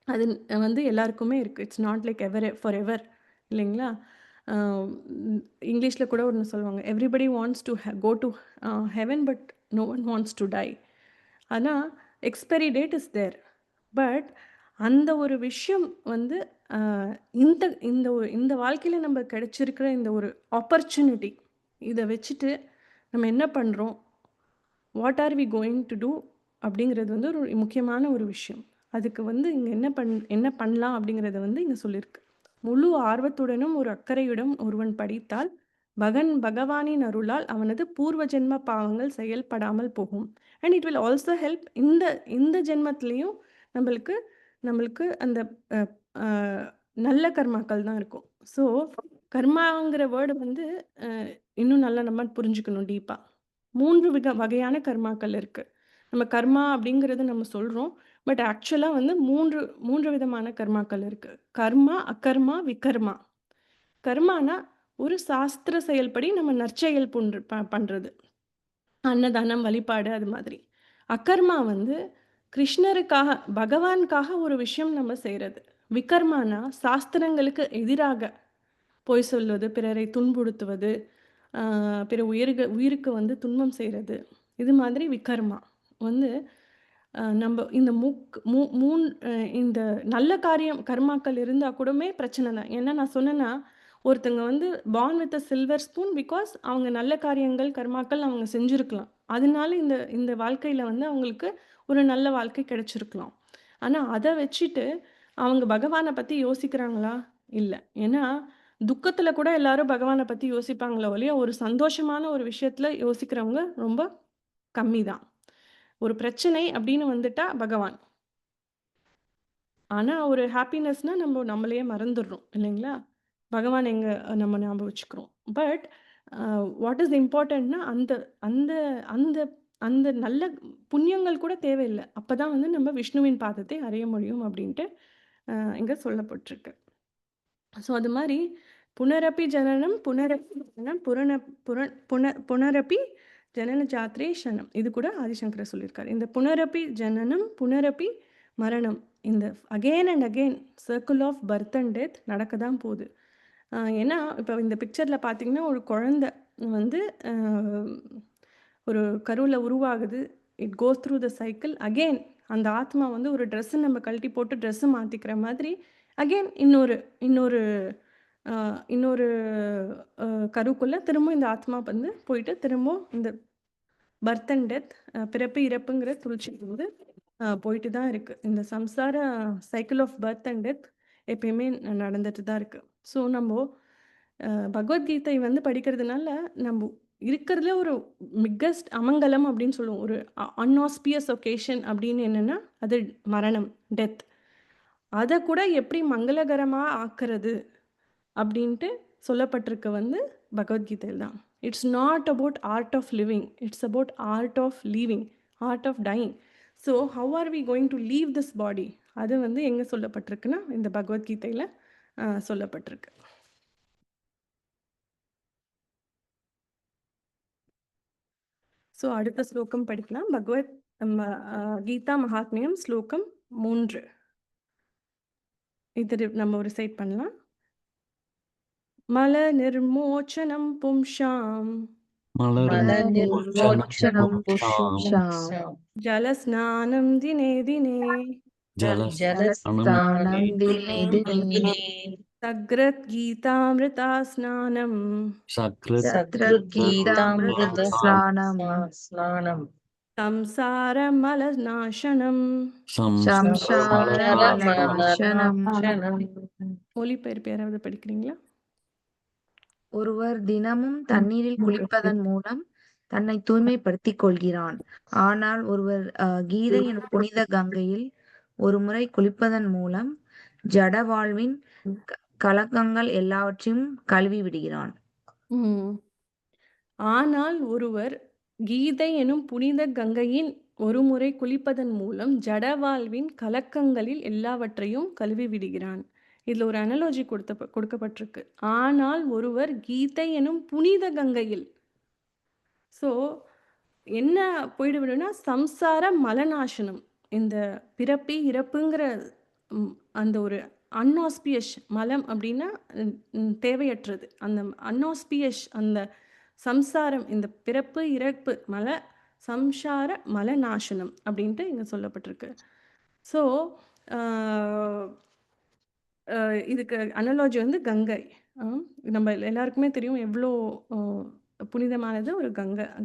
அது வந்து எல்லாருக்குமே இருக்கு. It's not like forever இல்லைங்களா? அ இங்கிலீஷ்ல கூட ஒண்ணு சொல்லுவாங்க. Everybody wants to go to heaven but no one wants to die. ஆனா expiry date is there. But அந்த ஒரு விஷயம் வந்து அ இந்த இந்த வாழ்க்கையில நம்ம கிடைச்சிருக்கிற இந்த ஒரு ஆப்பர்ச்சுனிட்டி இத வச்சுட்டு நம்ம என்ன பண்றோம்? What are we going to do? அப்படிங்கிறது வந்து ஒரு முக்கியமான ஒரு விஷயம். அதுக்கு வந்து இங்க என்ன பண்ணலாம் அப்படிங்கிறத வந்து இங்க சொல்லியிருக்கு. முழு ஆர்வத்துடனும் ஒரு அக்கறையுடன் ஒருவன் படித்தால், பகவானின் அருளால் அவனது பூர்வ ஜென்ம பாவங்கள் செயல்படாமல் போகும். And it will also help இந்த இந்த ஜென்மத்திலயும் நம்மளுக்கு நம்மளுக்கு அந்த அ அ நல்ல கர்மாக்கள் தான் இருக்கும். ஸோ கர்மாங்கிற வேர்டு வந்து அ இன்னும் நல்லா நம்ம புரிஞ்சுக்கணும் டீப்பா. 3 வகையான கர்மாக்கள் இருக்கு. நம்ம கர்மா அப்படிங்கிறது நம்ம சொல்றோம். பட் ஆக்சுவலா வந்து 3 விதமான கர்மாக்கள் இருக்கு. கர்மா, அகர்மா, விகர்மா. கர்மானா ஒரு சாஸ்திர செயல்படி நம்ம நற்செயல் பண்றது. அன்னதானம், வழிபாடு அது மாதிரி. அகர்மா வந்து கிருஷ்ணருக்காக, பகவானுக்காக ஒரு விஷயம் நம்ம செய்றது. விகர்மானா சாஸ்திரங்களுக்கு எதிராக பொய் சொல்வது, பிறரை துன்புறுத்துவது, ஆ பிற உயிருக்கு வந்து துன்பம் செய்றது. இது மாதிரி விகர்மா. வந்து நம்ப இந்த முக் மூ மூன் அ இந்த நல்ல காரியம் கர்மாக்கள் இருந்தா கூடமே பிரச்சனை தான். ஏன்னா நான் சொன்னேன்னா, ஒருத்தங்க வந்து born with a silver spoon because அவங்க நல்ல காரியங்கள், கர்மாக்கள் அவங்க செஞ்சிருக்கலாம். அதனால இந்த இந்த வாழ்க்கையில வந்து அவங்களுக்கு ஒரு நல்ல வாழ்க்கை கிடைச்சிருக்கலாம். ஆனா அத வச்சுட்டு அவங்க பகவான பத்தி யோசிக்கிறாங்களா? இல்ல. ஏன்னா துக்கத்துல கூட எல்லாரும் பகவான பத்தி யோசிப்பாங்களே ஒழிய, ஒரு சந்தோஷமான ஒரு விஷயத்துல யோசிக்கிறவங்க ரொம்ப கம்மி தான். ஒரு பிரச்சனை அப்படின்னு வந்துட்டா பகவான். ஆனா ஒரு ஹேப்பினஸ்னா நம்மளையே மறந்துடுறோம் இல்லைங்களா? பகவான் எங்க நம்ம ஞாபகம் வச்சுக்கிறோம். பட் வாட் இஸ் இம்பார்ட்டன்ட்னா அந்த அந்த அந்த அந்த நல்ல புண்ணியங்கள் கூட தேவையில்ல. அப்பதான் வந்து நம்ம விஷ்ணுவின் பாதத்தை அடைய முடியும் அப்படின்ட்டு இங்க சொல்லப்பட்டிருக்கு. ஸோ அது மாரி புனரப்பி ஜனனம், புனரப்பி ஜனனம், புனரப்பி ஜனன ஜாத்ரே ஷனம். இது கூட ஆதிசங்கரர் சொல்லியிருக்காரு. இந்த புனரப்பி ஜனனம், புனரப்பி மரணம். இந்த again and again circle of birth and death நடக்க தான் போது. ஏன்னா, இப்போ இந்த பிக்சர்ல பார்த்தீங்கன்னா, ஒரு குழந்தை வந்து அ ஒரு கருவுல உருவாகுது. It goes through the cycle. Again அந்த ஆத்மா வந்து ஒரு ட்ரெஸ்ஸ நம்ம கழட்டி போட்டு ட்ரெஸ்ஸ மாத்திக்கிற மாதிரி, அகெயின் இன்னொரு இன்னொரு அ இன்னொரு அ கருக்குள்ள திரும்பவும் இந்த ஆத்மா வந்து போயிட்டு திரும்பவும் இந்த பர்த் அண்ட் டெத் பிறப்பு, இறப்புங்கிற சுழற்சிக்கு வந்து போயிட்டு தான் இருக்கு. இந்த சம்சார cycle of birth and death எப்பயுமே நடந்துட்டு தான் இருக்கு. ஸோ நம்போ பகவத்கீதை வந்து படிக்கிறதுனால, நம்போ இருக்கிறதுல ஒரு பிக்கஸ்ட் அமங்கலம் அப்படின்னு சொல்லுவோம். ஒரு அன்ஆஸ்பியஸ் ஒகேஷன் அப்படின்னு என்னன்னா, அது மரணம், டெத். அத கூட எப்படி மங்களகரமா ஆக்குறது அப்படின்ட்டு சொல்லப்பட்டிருக்கு வந்து பகவத்கீதையில தான். It's not about art of living. It's about art of leaving, art of dying. So how are we going to leave this body? அது வந்து எங்க சொல்லப்பட்டிருக்குன்னா, இந்த பகவத்கீதையில சொல்லப்பட்டிருக்கு. ஸோ அடுத்த ஸ்லோகம் படிக்கலாம். பகவத் கீதா மகாத்மியம் ஸ்லோகம் 3. இது நம்ம ஒரு சைட் பண்ணலாம். மல நிர்மோச்சனம் பும்சாம் மலநிர்மோச்சனம் பும்சாம் ஜலஸ்நானம் தினே தினே ஜலஸ்தானம் தினே தினே சக்ரத்கீதாமிருதா ஸ்நானம் சத்ரத்கீதாமிருத ஸ்நானம் ஸ்நானம் சம்சாரமலநாசனம். சம்சாரமலநாசனம். மொழிபெயர்ப்பு யாராவது படிக்கிறீங்களா? ஒருவர் தினமும் தண்ணீரில் குளிப்பதன் மூலம் தன்னை தூய்மைப்படுத்திக் கொள்கிறான். ஆனால் ஒருவர் கீதை எனும் புனித கங்கையில் ஒருமுறை குளிப்பதன் மூலம் ஜட வாழ்வின் கலக்கங்கள் எல்லாவற்றையும் கழுவி விடுகிறான். ஆனால் ஒருவர் கீதை எனும் புனித கங்கையின் ஒருமுறை குளிப்பதன் மூலம் ஜட வாழ்வின் கலக்கங்களில் எல்லாவற்றையும் கழுவி விடுகிறான். இதுல ஒரு அனாலஜி கொடுக்கப்பட்டிருக்கு. ஆனால் ஒருவர் கீதை எனும் புனித கங்கையில். ஸோ என்ன போயிடுவிடுன்னா, சம்சார மலநாசனம். இந்த பிறப்பு, இறப்புங்கிற அந்த ஒரு அன்ஆஸ்பியஸ் மலம் அப்படின்னா தேவையற்றது. அந்த அன்ஆஸ்பியஸ் அந்த சம்சாரம், இந்த பிறப்பு, இறப்பு சம்சார மலநாசனம் அப்படின்ட்டு இங்க சொல்லப்பட்டிருக்கு. ஸோ இதுக்கு அனாலஜி வந்து கங்கை. நம்ம எல்லாருக்குமே தெரியும் எவ்வளோ புனிதமானது ஒரு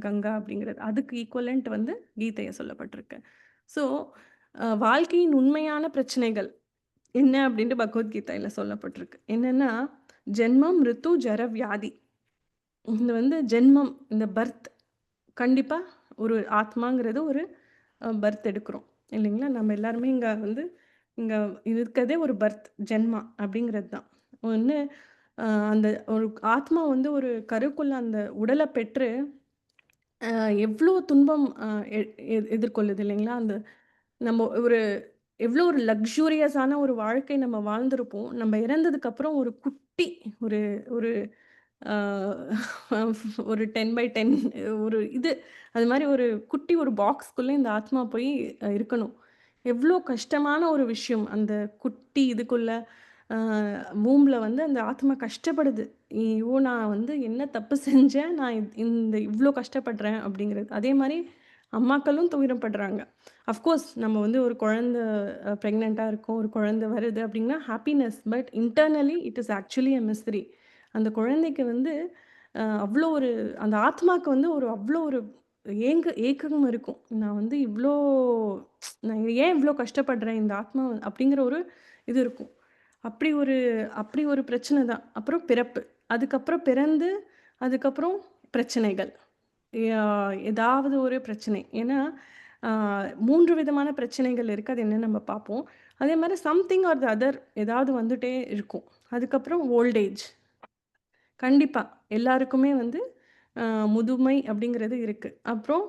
கங்கா அப்படிங்கிறது. அதுக்கு ஈக்குவலண்ட் வந்து கீதையை சொல்லப்பட்டிருக்கு. ஸோ வாழ்க்கையின் உண்மையான பிரச்சனைகள் என்ன அப்படின்ட்டு பகவத்கீதையில சொல்லப்பட்டிருக்கு. என்னன்னா, ஜென்மம், ரித்து, ஜர, வியாதி. இந்த வந்து ஜென்மம், இந்த பர்த், கண்டிப்பா ஒரு ஆத்மாங்கிறது ஒரு பர்த் எடுக்கிறோம் இல்லைங்களா? நம்ம எல்லாருமே இங்க இருக்கிறதே ஒரு பர்த், ஜென்மா அப்படிங்கிறது தான். ஒன்று அந்த ஒரு ஆத்மா வந்து ஒரு கருக்குள்ள அந்த உடலை பெற்று எவ்வளோ துன்பம் எதிர்கொள்ளுது இல்லைங்களா? அந்த நம்ம எவ்வளோ ஒரு லக்ஸூரியஸான ஒரு வாழ்க்கை நம்ம வாழ்ந்திருப்போம். நம்ம இறந்ததுக்கப்புறம் ஒரு குட்டி ஒரு ஒரு அ ஒரு 10/10 ஒரு அது மாரி ஒரு குட்டி ஒரு பாக்ஸ்க்குள்ள இந்த ஆத்மா போய் இருக்கணும். எவ்வளோ கஷ்டமான ஒரு விஷயம். அந்த குட்டி இதுக்குள்ள அ பூமில வந்து அந்த ஆத்மா கஷ்டப்படுது. ஐயோ! நான் வந்து என்ன தப்பு செஞ்சேன்? நான் இந்த இவ்ளோ கஷ்டப்படுறேன் அப்படிங்கிறது. அதே மாரி அம்மாக்களும் துயரப்படுறாங்க. அஃப்கோர்ஸ் நம்ம வந்து ஒரு குழந்தை பிரெக்னன்ட்டா இருக்கோம். ஒரு குழந்தை வருது அப்படின்னா happiness. But internally it is actually a mystery. அந்த குழந்தைக்கு வந்து அவ்ளோ ஒரு அந்த ஆத்மாக்கு வந்து அவ்ளோ ஒரு ஏக்கம் இருக்கும். நான் வந்து நான் ஏன் இவ்ளோ கஷ்டப்படுறேன் இந்த ஆத்மா அப்படிங்கிற ஒரு இது இருக்கும். அப்படி ஒரு பிரச்சனை தான். அப்புறம் பிறப்பு. அதுக்கப்புறம் பிறந்து, அதுக்கப்புறம் பிரச்சனைகள். ஏதாவது ஒரு பிரச்சனை. ஏன்னா, 3 விதமான பிரச்சனைகள் இருக்கு. அது என்னன்னு நம்ம பார்ப்போம். அதே மாரி சம்திங் ஆர் த அதர் ஏதாவது வந்துட்டே இருக்கும். அதுக்கப்புறம் ஓல்ட் ஏஜ். கண்டிப்பா. எல்லாருக்குமே வந்து முதுமை அப்படிங்கிறது இருக்கு. அப்புறம்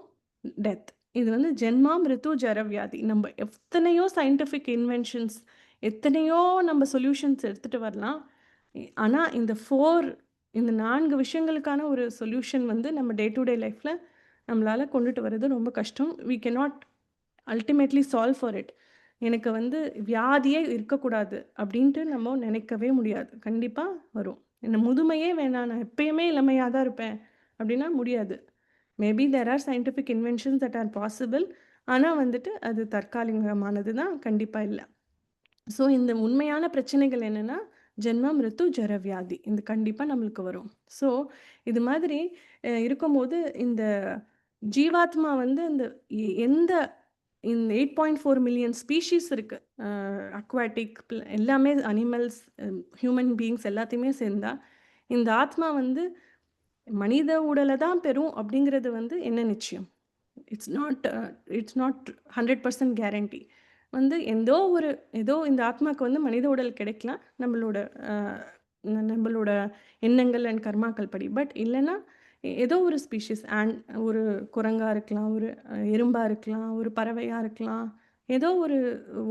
டெத். இது வந்து ஜென்மா, மிருத்து, ஜர, வியாதி. நம்ம எத்தனையோ சயின்டிஃபிக் இன்வென்ஷன்ஸ், எத்தனையோ நம்ம சொல்யூஷன்ஸ் எடுத்துட்டு வரலாம். ஆனா இந்த 4 விஷயங்களுக்கான ஒரு சொல்யூஷன் வந்து நம்ம டே டு டே லைஃப்ல நம்மளால கொண்டுட்டு வர்றது ரொம்ப கஷ்டம். We cannot ultimately solve for it. எனக்கு வந்து வியாதியே இருக்கக்கூடாது அப்படின்ட்டு நம்ம நினைக்கவே முடியாது. கண்டிப்பா வரும். இந்த முதுமையே வேணாம், நான் எப்பயுமே இளமையா தான் இருப்பேன் அப்படின்னா முடியாது. Maybe there are scientific inventions that are possible. ஆனா வந்துட்டு அது தற்காலிகமானது தான் கண்டிப்பா இல்ல. ஸோ இந்த உண்மையான பிரச்சனைகள் என்னன்னா, ஜென்ம, மிருத்து, ஜர, வியாதி. இது கண்டிப்பா நம்மளுக்கு வரும். ஸோ இது மாதிரி இருக்கும்போது இந்த ஜீவாத்மா வந்து இந்த எந்த இந்த 8.4 மில்லியன் ஸ்பீஷீஸ் இருக்கு. அக்வாட்டிக் எல்லாமே அனிமல்ஸ், ஹியூமன் பீயிங்ஸ் எல்லாத்தையுமே சேர்ந்தா, இந்த ஆத்மா வந்து மனித உடல தான் பெறும் அப்படிங்கிறது வந்து என்ன நிச்சயம்? It's not 100% guarantee. வந்து ஏதோ இந்த ஆத்மாக்கு வந்து மனித உடல் கிடைக்கலாம். நம்மளோட எண்ணங்கள் அண்ட் கர்மாக்கள் படி. பட் இல்லன்னா, ஏதோ ஒரு ஸ்பீஷீஸ் ஒரு குரங்கா இருக்கலாம், ஒரு எறும்பா இருக்கலாம், ஒரு பறவையா இருக்கலாம். ஏதோ ஒரு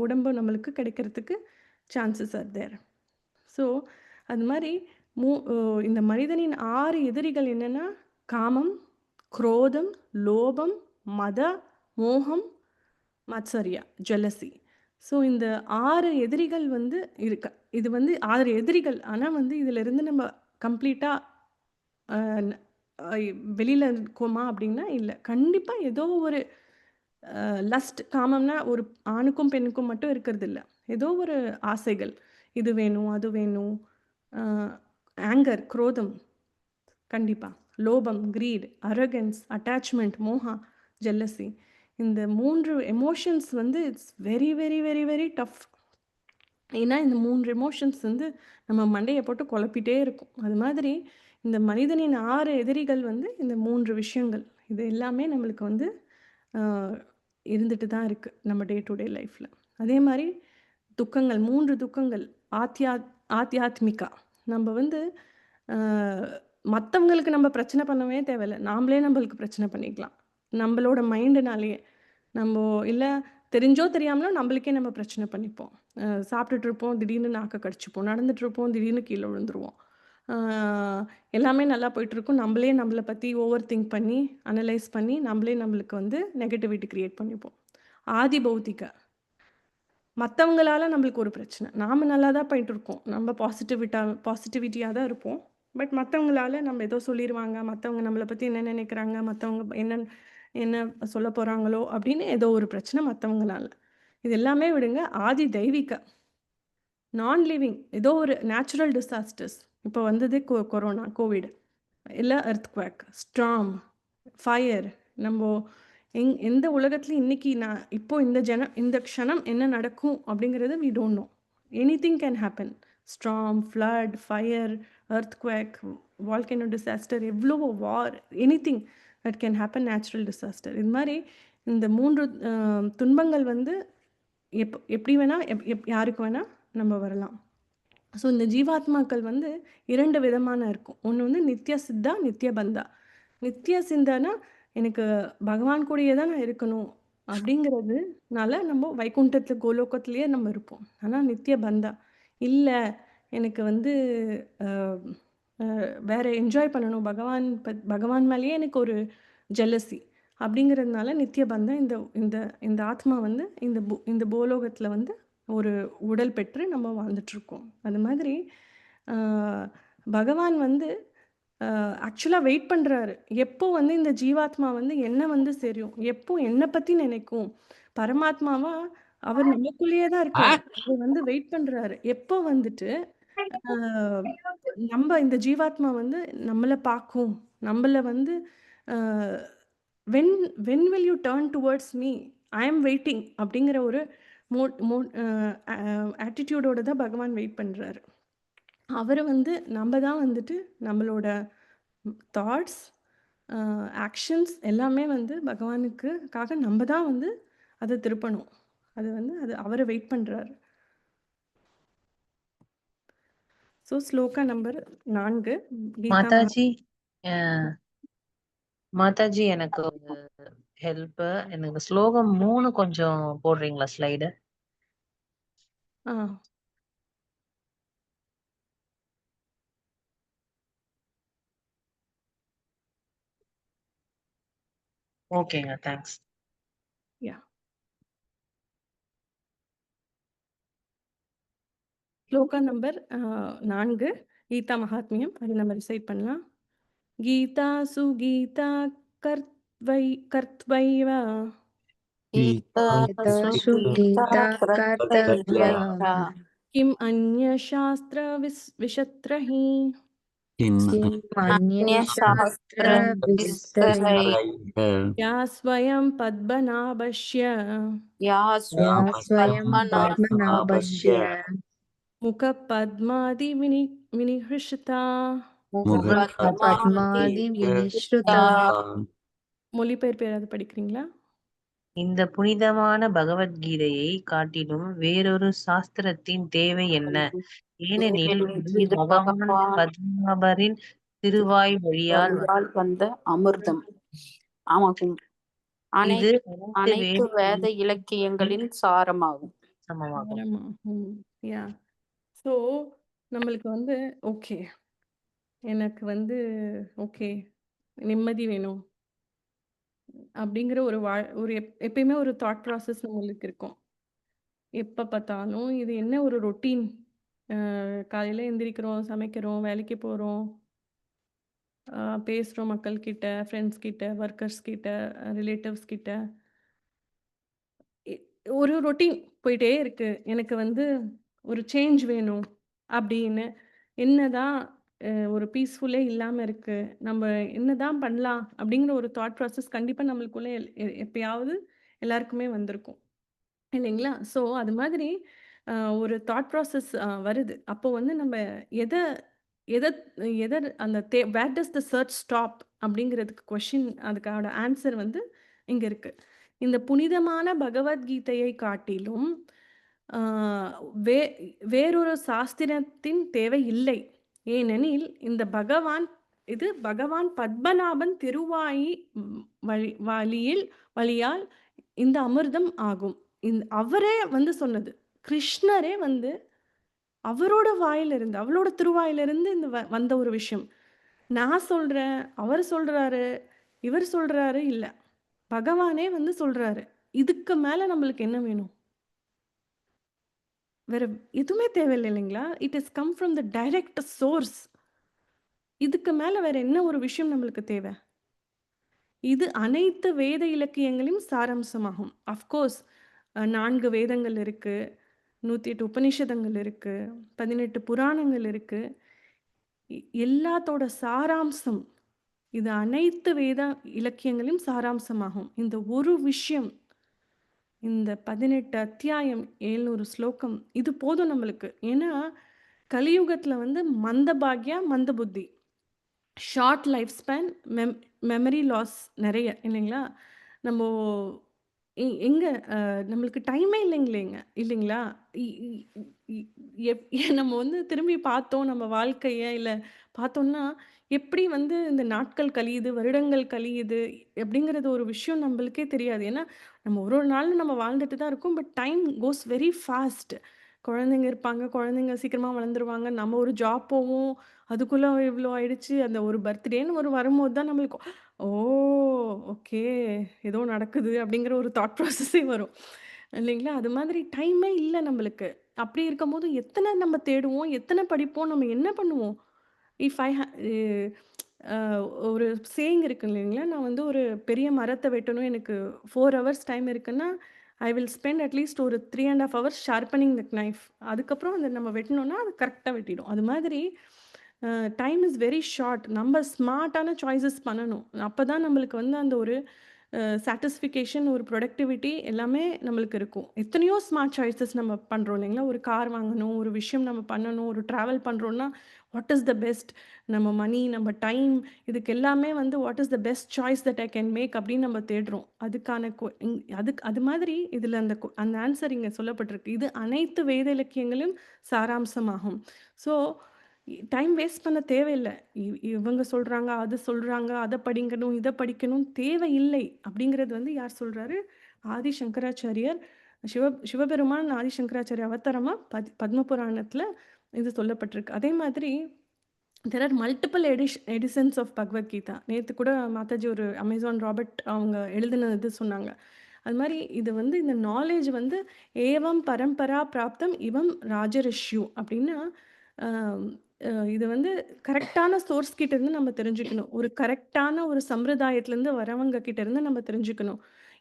உடம்பு நம்மளுக்கு கிடைக்கிறதுக்கு சான்சஸ் ஆர் தேர். ஸோ அது மாரி இந்த மனிதனின் 6 எதிரிகள் என்னன்னா, காமம், குரோதம், லோபம், மத, மோகம், மத்சரியா, ஜெலசி. ஸோ இந்த 6 எதிரிகள் வந்து இது வந்து 6 எதிரிகள். ஆனா வந்து இதிலிருந்து நம்ம கம்ப்ளீட்டா அ அ வெளியில இருக்கோமா அப்படின்னா இல்ல. கண்டிப்பா ஏதோ ஒரு லஸ்ட், காமம்னா ஒரு ஆணுக்கும் பெண்ணுக்கும் மட்டும் இருக்கிறதில்ல. ஏதோ ஒரு ஆசைகள். இது வேணும், அது வேணும். அ ஆங்கர், குரோதம் கண்டிப்பா. லோபம், greet, arrogance, attachment, Moga, jealousy. இந்த 3 எமோஷன்ஸ் வந்து it's very, very, very, very tough. ஏன்னா இந்த 3 எமோஷன்ஸ் வந்து நம்ம மண்டைய போட்டு குழப்பிட்டே இருக்கும். அது மாதிரி இந்த மனிதனின் 6 எதிரிகள் வந்து இந்த 3 விஷயங்கள். இது எல்லாமே நம்மளுக்கு வந்து அ இருந்துட்டு தான் இருக்கு. நம்ம டே டு டே லைஃப்ல. அதே மாரி துக்கங்கள் 3 துக்கங்கள். ஆத்யா ஆத்யாத்மிகா. நம்ம வந்து அ மத்தவங்களுக்கு நம்ம பிரச்சனை பண்ணவே தேவையில்ல. நாமளே நம்மளுக்கு பிரச்சனை பண்ணிக்கலாம். நம்பளோட மைண்டுனாலேயே. நம்போ இல்ல தெரிஞ்சோ தெரியாமலோ நம்மளுக்கே நம்ம பிரச்சனை பண்ணிப்போம். சாப்பிட்டுட்டு இருப்போம், திடீர்னு நாக்க கடிச்சுப்போம். நடந்துட்டு இருப்போம், திடீர்னு கீழ விழுந்துருவோம். அ எல்லாமே நல்லா போயிட்டுருக்கும். நம்மளே நம்மள பத்தி ஓவர் திங்க் பண்ணி, அனலைஸ் பண்ணி, நம்மளே நம்மளுக்கு வந்து நெகட்டிவிட்டி கிரியேட் பண்ணிப்போம். ஆதி பௌத்திக. மத்தவங்களால நம்மளுக்கு ஒரு பிரச்சனை. நாம நல்லா தான் போயிட்டுருக்கோம். நம்ம பாசிட்டிவிட்டியா தான் இருப்போம். பட் மத்தவங்களால நம்ம ஏதோ சொல்லிருவாங்க, மத்தவங்க நம்மள பத்தி என்ன நினைக்கிறாங்க, மத்தவங்க என்ன என்ன சொல்லப் போறாங்களோ அப்படின்னு ஏதோ ஒரு பிரச்சனை மத்தவங்களால. இது எல்லாமே விடுங்க. ஆதி தெய்வீக. நான் லிவிங் ஏதோ ஒரு நேச்சுரல் டிசாஸ்டர்ஸ். இப்போ வந்தது கொரோனா, கோவிட். இல்ல எர்த்குவேக், ஸ்டார்ம், ஃபயர். நம்போ எந்த உலகத்திலயும் இன்னைக்கு இப்போ இந்த க்ஷணம் என்ன நடக்கும் அப்படிங்கிறது we don't know. Anything can happen. Storm, flood, fire, earthquake, volcano disaster, எவ்வளவோ war, anything that can happen natural disaster. இது மாரி இந்த 3 துன்பங்கள் வந்து எப்படி வேணா யாருக்கு வேணா நம்ம வரலாம். ஸோ இந்த ஜீவாத்மாக்கள் வந்து 2 விதமான இருக்கும். ஒண்ணு வந்து நித்ய சித்தா, நித்ய பந்தா. நித்ய சிந்தானா, எனக்கு பகவான் கூடயே தான் நான் இருக்கணும் அப்படிங்கிறதுனால நம்ம வைகுண்டத்துல, கோலோகத்திலேயே நம்ம இருப்போம். ஆனா நித்ய பந்தா, இல்ல எனக்கு வந்து அ அ வேற என்ஜாய் பண்ணணும். பகவான் மேலேயே எனக்கு ஒரு ஜெலசி அப்படிங்கிறதுனால நித்ய பந்தா இந்த இந்த இந்த ஆத்மா வந்து இந்த பூலோகத்துல வந்து ஒரு உடல் பெற்று நம்ம வாழ்ந்துட்டுருக்கோம். அது மாதிரி அ பகவான் வந்து ஆக்சுவலா வெயிட் பண்றாரு. எப்போ வந்து இந்த ஜீவாத்மா வந்து என்ன வந்து சேரும்? எப்போ என்ன பத்தி நினைக்கும்? பரமாத்மாவா அவர் நமக்குள்ளேயே தான் இருக்காரு. அவர் வந்து வெயிட் பண்றாரு. எப்போ வந்துட்டு அ இந்த ஜீவாத்மா வந்து நம்மள பார்க்கும். நம்மள வந்து uh when when will you turn towards me? I am waiting அப்படிங்கிற ஒரு மோட் மோட் அ அ ஆட்டிட்யூடோட தான் பகவான் வெயிட் பண்றாரு. அவரு வந்து நம்ம தான் வந்துட்டு நம்மளோட தாட்ஸ், அ ஆக்ஷன்ஸ் எல்லாமே வந்து பகவானுக்காக நம்ம தான் வந்து அத திருப்பணும். அது அவர வெயிட் பண்றாரு. ஸோ ஸ்லோகா நம்பர் 4 கீதா மாதாஜி மாதாஜி எனக்கு ஒரு ஹெல்ப். எனக்கு ஸ்லோகம் 3 கொஞ்சம் போடுறீங்களா ஸ்லைடு? ஆ ஓகேங்க. தேங்க்ஸ். யா ஸ்லோகா நம்பர் 4 கீதா மகாத்மியம் அது நம்ம ரிசைட் பண்ணலாம். கீதாசு கீதா கர்த்வைவ गीतासु गीतासु गीता गीता कर्तव्या कर्तव्या किम् अन्यशास्त्र विशत्रहि किम् किम् अन्यशास्त्र अन्यशास्त्रविस्तरैः विस्तरैः या स्वयं पद्मनाभस्य या स्वयं पद्मनाभस्य मुखपद्मादिविनिहृषिता मुखपद्मादिविनिश्रुता மொழிபெயர்ப்பு யாராவது படிக்கிறீங்களா? இந்த புனிதமான பகவத்கீதையை காட்டிலும் வேறொரு சாஸ்திரத்தின் தேவை என்ன? ஏனெனில் இது பகவான் பத்மநாபரின் திருவாய் வழியால் வந்த அமிர்தம் ஆமாகும். இது அனைத்து வேத இலக்கியங்களின் சாரமாகும். சமமாகும். யா ஸோ நம்மளுக்கு வந்து ஓகே எனக்கு வந்து ஓகே நிம்மதி வேணும் அப்படிங்கிற ஒரு எப்பயுமே ஒரு தாட் ப்ராசஸ் நம்மளுக்கு இருக்கும். எப்போ பார்த்தாலும் இது என்ன ஒரு ரொட்டீன், காலையில் எந்திரிக்கிறோம், சமைக்கிறோம், வேலைக்கு போகிறோம், பேசுகிறோம் மக்கள்கிட்ட, ஃப்ரெண்ட்ஸ் கிட்ட, ஒர்க்கர்ஸ் கிட்ட, ரிலேட்டிவ்ஸ் கிட்ட, ஒரு ரொட்டீன் போயிட்டே இருக்கு. எனக்கு வந்து ஒரு சேஞ்ச் வேணும் அப்படின்னு என்னதான் ஒரு பீஸ்ஃபுல்லே இல்லாமல் இருக்கு, நம்ம என்னதான் பண்ணலாம் அப்படிங்கிற ஒரு தாட் ப்ராசஸ் கண்டிப்பாக நம்மளுக்குள்ளே எப்பயாவது எல்லாருக்குமே வந்திருக்கும் இல்லைங்களா? ஸோ அது மாதிரி ஒரு தாட் ப்ராசஸ் வருது. அப்போ வந்து நம்ம எதை எதை எதை அந்த வேர் டஸ் த சர்ச் ஸ்டாப் அப்படிங்கிறதுக்கு கொஷின், அதுக்கான ஆன்சர் வந்து இங்கே இருக்கு. இந்த புனிதமான பகவத்கீதையை காட்டிலும் வே வேறொரு சாஸ்திரத்தின் தேவை இல்லை. ஏனெனில் இந்த பகவான் பத்மநாபன் திருவாயி வழியால் இந்த அமிர்தம் ஆகும். அவரே வந்து சொன்னது, கிருஷ்ணரே வந்து அவரோட வாயிலிருந்து, அவளோட திருவாயிலிருந்து இந்த வந்த ஒரு விஷயம். நான் சொல்றேன், அவர் சொல்றாரு, இவர் சொல்றாரு இல்ல, பகவானே வந்து சொல்றாரு. இதுக்கு மேல நம்மளுக்கு என்ன வேணும்? வேற எதுவுமே தேவையில்லை இல்லைங்களா? It is come from the direct source. இதுக்கு மேல வேற என்ன ஒரு விஷயம் நம்மளுக்கு தேவை? இது அனைத்து வேத இலக்கியங்களின் சாராம்சமாகும். அஃப்கோர்ஸ் 4 வேதங்கள் இருக்கு, 108 உபநிஷதங்கள் இருக்கு, 18 புராணங்கள் இருக்கு. எல்லாத்தோட சாராம்சம் இது அனைத்து வேத இலக்கியங்களின் சாராம்சமாகும். இந்த ஒரு விஷயம், இந்த 18 அத்தியாயம் 700 ஸ்லோகம் இது போதும் நம்மளுக்கு. ஏன்னா கலியுகத்தில் வந்து மந்த பாக்யா, மந்த புத்தி, short life span, memory loss நிறைய இல்லைங்களா? நம்ம எங்கே நம்மளுக்கு டைமே இல்லைங்களா? நம்ம வந்து திரும்பி பார்த்தோம் நம்ம வாழ்க்கையை, இல்லை பார்த்தோம்னா எப்படி வந்து இந்த நாட்கள் கழியுது, வருடங்கள் கழியுது அப்படிங்கிறது ஒரு விஷயம் நம்மளுக்கே தெரியாது. ஏன்னா நம்ம ஒரு நாள் நம்ம வாழ்ந்துட்டு தான் இருக்கோம், but time goes very fast. குழந்தைங்க இருப்பாங்க, குழந்தைங்க சீக்கிரமாக வளர்ந்துருவாங்க, நம்ம ஒரு ஜாப் போவோம், அதுக்குள்ளே இவ்வளோ ஆயிடுச்சு. அந்த ஒரு பர்த்டேன்னு வரும்போது தான் நம்மளுக்கு ஓ ஓகே ஏதோ நடக்குது அப்படிங்கிற ஒரு தாட் ப்ராசஸே வரும் இல்லைங்களா? அது மாதிரி டைமே இல்லை நம்மளுக்கு. அப்படி இருக்கும்போது எத்தனை நம்ம தேடுவோம், எத்தனை படிப்போம், நம்ம என்ன பண்ணுவோம்? இஃப் ஐ ஒரு சேயிங் இருக்கு இல்லைங்களா? நான் வந்து ஒரு பெரிய மரத்தை வெட்டணும், எனக்கு 4 ஹவர்ஸ் டைம் இருக்குன்னா ஐ வில் ஸ்பெண்ட் அட்லீஸ்ட் ஒரு 3.5 ஹவர்ஸ் ஷார்ப்பனிங் தட் நைஃப். அதுக்கப்புறம் அதை நம்ம வெட்டணும்னா அது கரெக்டாக வெட்டிடும். அது மாதிரி டைம் இஸ் வெரி ஷார்ட். நம்ம ஸ்மார்ட்டான சாய்ஸஸ் பண்ணணும். அப்போ தான் நம்மளுக்கு வந்து அந்த ஒரு சாட்டிஸ்ஃபிகேஷன், ஒரு ப்ரொடக்டிவிட்டி எல்லாமே நம்மளுக்கு இருக்கும். எத்தனையோ ஸ்மார்ட் சாய்ஸஸ் நம்ம பண்ணுறோம் இல்லைங்களா? ஒரு கார் வாங்கணும், ஒரு விஷயம் நம்ம பண்ணணும், ஒரு ட்ராவல் பண்ணுறோன்னா வாட் இஸ் த பெஸ்ட், நம்ம மணி, நம்ம டைம், இதுக்கு எல்லாமே வந்து what is the best choice that I can make அப்படின்னு நம்ம தேடுறோம். அதுக்கான அது மாதிரி இதில் அந்த ஆன்சர் இங்கே சொல்லப்பட்டிருக்கு. இது அனைத்து வேத இலக்கியங்களும் சாராம்சமாகும். ஸோ டைம் வேஸ்ட் பண்ண தேவையில்லை. இவங்க சொல்கிறாங்க, அது சொல்கிறாங்க, அதை படிக்கணும், இதை படிக்கணும், தேவையில்லை அப்படிங்கிறது வந்து யார் சொல்கிறாரு? ஆதி சங்கராச்சாரியர், சிவபெருமான் ஆதி சங்கராச்சாரிய அவதாரமாக பத்ம புராணத்தில் இது சொல்லப்பட்டிருக்கு. அதே மாதிரி there are multiple editions of Bhagavad Gita. நேற்று கூட மாதாஜி ஒரு அமேசான் ராபர்ட் அவங்க எழுதினது சொன்னாங்க. அது மாதிரி இது வந்து இந்த நாலேஜ் வந்து ஏவம் பரம்பரா பிராப்தம் இவம் ராஜரிஷ்யு அப்படின்னா இது வந்து கரெக்டான சோர்ஸ் கிட்ட இருந்து நம்ம தெரிஞ்சுக்கணும். ஒரு கரெக்டான ஒரு சம்பிரதாயத்திலேருந்து வரவங்க கிட்ட இருந்து நம்ம தெரிஞ்சுக்கணும்.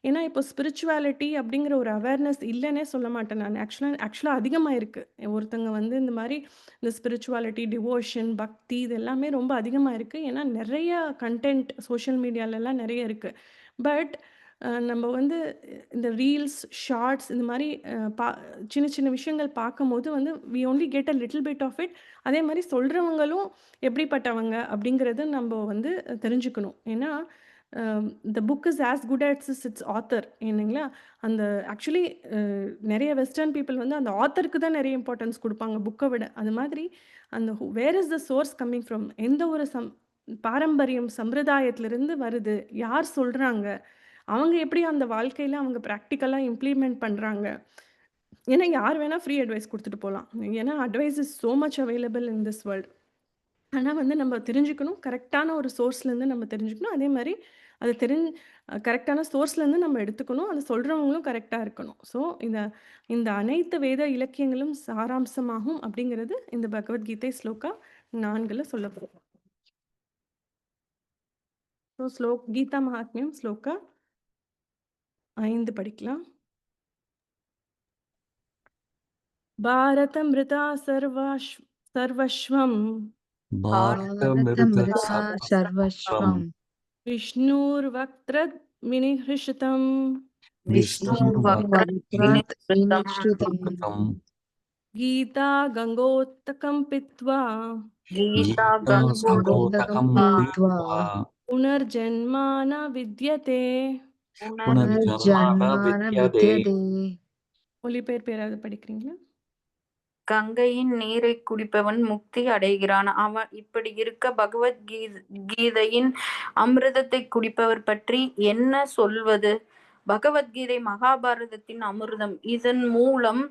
ஏன்னா, இப்போ ஸ்பிரிச்சுவாலிட்டி அப்படிங்கிற ஒரு அவேர்னஸ் இல்லன்னே சொல்ல மாட்டேன் நானு. ஆக்சுவலா அதிகமா இருக்கு. ஒருத்தங்க வந்து இந்த மாரி இந்த ஸ்பிரிச்சுவாலிட்டி, டிவோஷன், பக்தி இது எல்லாமே ரொம்ப அதிகமா இருக்கு. ஏன்னா, நெறைய கன்டென்ட் சோஷியல் மீடியாலலாம் நெறைய இருக்கு. பட் நம்ம வந்து இந்த ரீல்ஸ், ஷார்ட்ஸ் இந்த மாரி சின்ன சின்ன விஷயங்கள் பார்க்கும்போது வந்து we only get a little bit of it. அதே மாரி சொல்றவங்களும் எப்படிப்பட்டவங்க அப்படிங்கிறத நம்ப வந்து தெரிஞ்சுக்கணும். ஏன்னா, "the book is as good as it's author" இல்லைங்களா? அந்த ஆக்சுவலி நெறைய வெஸ்டர்ன் பீப்பிள் வந்து அந்த ஆத்தருக்கு தான் நெறைய இம்பார்ட்டன்ஸ் குடுப்பாங்க புக்க விட. அது மாதிரி அந்த where is the source coming from? எந்த ஒரு பாரம்பரியம், சம்பிரதாயத்திலிருந்து வருது? யார் சொல்றாங்க? அவங்க எப்படி அந்த வாழ்க்கையில அவங்க பிராக்டிகலா இம்ப்ளிமெண்ட் பண்றாங்க? ஏன்னா யார் வேணா ஃப்ரீ அட்வைஸ் குடுத்துட்டு போலாம். ஏன்னா advice is so much available in this world. ஆனா வந்து நம்ம தெரிஞ்சுக்கணும். கரெக்ட்டான ஒரு சோர்ஸ்லேருந்து நம்ம தெரிஞ்சுக்கணும். அதே மாரி அது கரெக்ட்டான சோர்ஸ்லேருந்து நம்ம எடுத்துக்கணும். அது சொல்றவங்களும் கரெக்ட்டா இருக்கணும். ஸோ இந்த இந்த அனைத்து வேத இலக்கியங்களும் சாராம்சமாகும் அப்படிங்கிறது இந்த பகவத்கீதை ஸ்லோகா 4ல சொல்லப்படும். ஸோ கீதா மகாத்மியம் ஸ்லோகா 5 படிக்கலாம். பாரதம்ருதா சர்வஸ்வம் பாரதமிருத பாரதமிருதா சர்வஸ்வம் விஷ்ணுர்வக்த்ரத் வினிஹ்ருஷிதம் விஷ்ணுவக்த்ரத் விநிஸ்ருதம் விஷ்ணுவக்ரம் கீதா கங்கோத்தகம் பித்வா கீதா சங்கோதகம் பீத்வா புனர்ஜன்மா ந வித்யதே. புனர்ஜன்மான புனர்ஜன்மான வித்யதே. வித்யதே. மொழிபெயர்ப்பு யாராவது படிக்கிறீங்களா? கங்கையின் நீரை குடிப்பவன் முக்தி அடைகிறான். அவன் இப்படி இருக்க கீதையின் அமிர்தத்தை குடிப்பவர் பற்றி என்ன சொல்வது? பகவத்கீதை மகாபாரதத்தின் அமிர்தம். இதன் மூலம்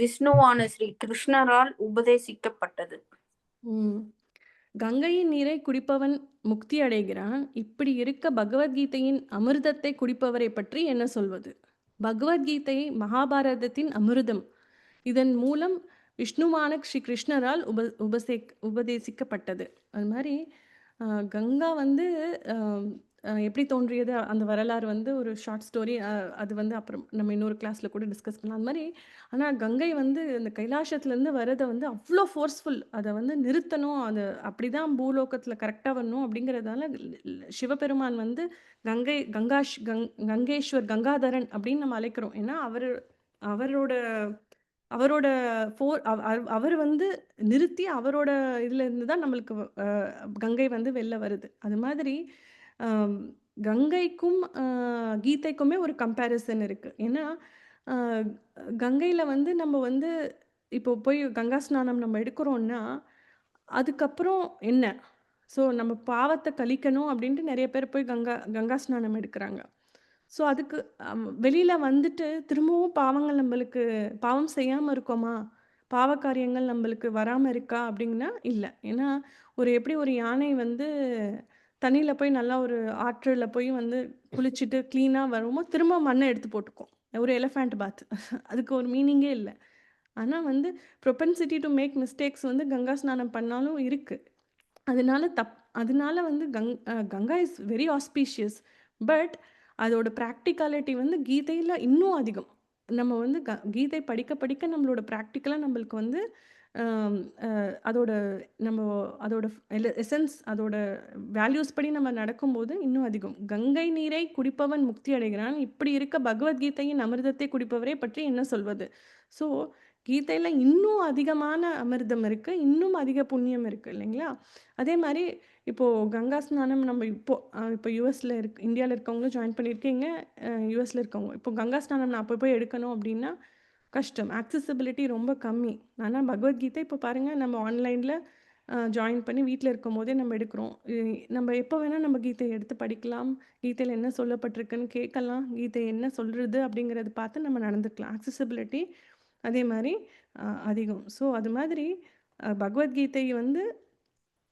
விஷ்ணுவான ஸ்ரீ கிருஷ்ணரால் உபதேசிக்கப்பட்டது. கங்கையின் நீரை குடிப்பவன் முக்தி அடைகிறான். இப்படி இருக்க பகவத்கீதையின் அமிர்தத்தை குடிப்பவரை பற்றி என்ன சொல்வது? பகவத்கீதை மகாபாரதத்தின் அமிர்தம். இதன் மூலம் விஷ்ணுவான ஸ்ரீ கிருஷ்ணரால் உபதேசிக்கப்பட்டது. அது மாதிரி கங்கா வந்து எப்படி தோன்றியது அந்த வரலாறு வந்து ஒரு ஷார்ட் ஸ்டோரி. அது வந்து அப்புறம் நம்ம இன்னொரு கிளாஸில் கூட டிஸ்கஸ் பண்ணலாம். அது மாதிரி ஆனால் கங்கை வந்து அந்த கைலாசத்துலேருந்து வரதை வந்து அவ்வளோ ஃபோர்ஸ்ஃபுல். அதை வந்து நிறுத்தணும், அது அப்படி தான் பூலோகத்தில் கரெக்டாக வரணும் அப்படிங்கிறதால சிவபெருமான் வந்து கங்கேஸ்வர் கங்காதரன் அப்படின்னு நம்ம அழைக்கிறோம். ஏன்னா அவரோட அவர் வந்து நிறுத்தி அவரோட இதுல இருந்து தான் நம்மளுக்கு கங்கை வந்து வெளில வருது. அது மாதிரி கங்கைக்கும் கீதைக்குமே ஒரு கம்பேரிசன் இருக்கு. ஏன்னா கங்கையில வந்து நம்ம வந்து இப்போ போய் கங்கா ஸ்நானம் நம்ம எடுக்கிறோம்னா அதுக்கப்புறம் என்ன? ஸோ நம்ம பாவத்தை கழிக்கணும் அப்படின்ட்டு நிறைய பேர் போய் கங்கா ஸ்நானம் எடுக்கிறாங்க. ஸோ அதுக்கு வெளியில வந்துட்டு திரும்பவும் பாவம் செய்யாம இருக்கோமா? பாவ காரியங்கள் நம்மளுக்கு வராம இருக்கா அப்படின்னா இல்ல. ஏன்னா எப்படி ஒரு யானை வந்து தண்ணீல போய் நல்லா ஒரு ஆற்றுல போய் வந்து குளிச்சுட்டு கிளீனா வருமோ, திரும்ப மண்ணை எடுத்து போட்டுக்கும். ஒரு எலிஃபண்ட் பாத். அதுக்கு ஒரு மீனிங்கே இல்ல. ஆனா வந்து ப்ரொபென்சிட்டி டு மேக் மிஸ்டேக்ஸ் வந்து கங்கா ஸ்நானம் பண்ணாலும் இருக்கு. அதனால வந்து Ganga is very auspicious. But அதோட ப்ராக்டிகாலிட்டி வந்து கீதையில இன்னும் அதிகம். நம்ம வந்து கீதை படிக்க படிக்க நம்மளோட ப்ராக்டிக்கலா நம்மளுக்கு வந்து அதோட அதோட எசன்ஸ், அதோட வேல்யூஸ் படி நம்ம நடக்கும்போது இன்னும் அதிகம். கங்கை நீரை குடிப்பவன் முக்தி அடைகிறான். இப்படி இருக்க பகவத்கீதையின் அமிர்தத்தை குடிப்பவரை பற்றி என்ன சொல்வது? ஸோ கீதையில இன்னும் அதிகமான அமிர்தம் இருக்கு. இன்னும் அதிக புண்ணியம் இருக்கு இல்லைங்களா? அதே மாதிரி இப்போ கங்கா ஸ்நானம் நம்ம இப்போ இந்தியாவில் இருக்கவங்களும் ஜாயின் பண்ணியிருக்கீங்க. யூஎஸ்ல இருக்கவங்க இப்போ கங்கா ஸ்நானம் நான் அப்போ போய் எடுக்கணும் அப்படின்னா கஷ்டம். ஆக்சசிபிலிட்டி ரொம்ப கம்மி. ஆனால் பகவத்கீதை இப்போ பாருங்கள், நம்ம ஆன்லைனில் ஜாயின் பண்ணி வீட்டில் இருக்கும் போதே நம்ம எடுக்கிறோம். நம்ம எப்போ வேணால் நம்ம கீதையை எடுத்து படிக்கலாம். கீதையில் என்ன சொல்லப்பட்டிருக்குன்னு கேட்கலாம். கீதை என்ன சொல்கிறது அப்படிங்கிறத பார்த்து நம்ம நடந்துக்கலாம். ஆக்சசிபிலிட்டி அதே மாதிரி அதிகம். ஸோ அது மாதிரி பகவத்கீதை வந்து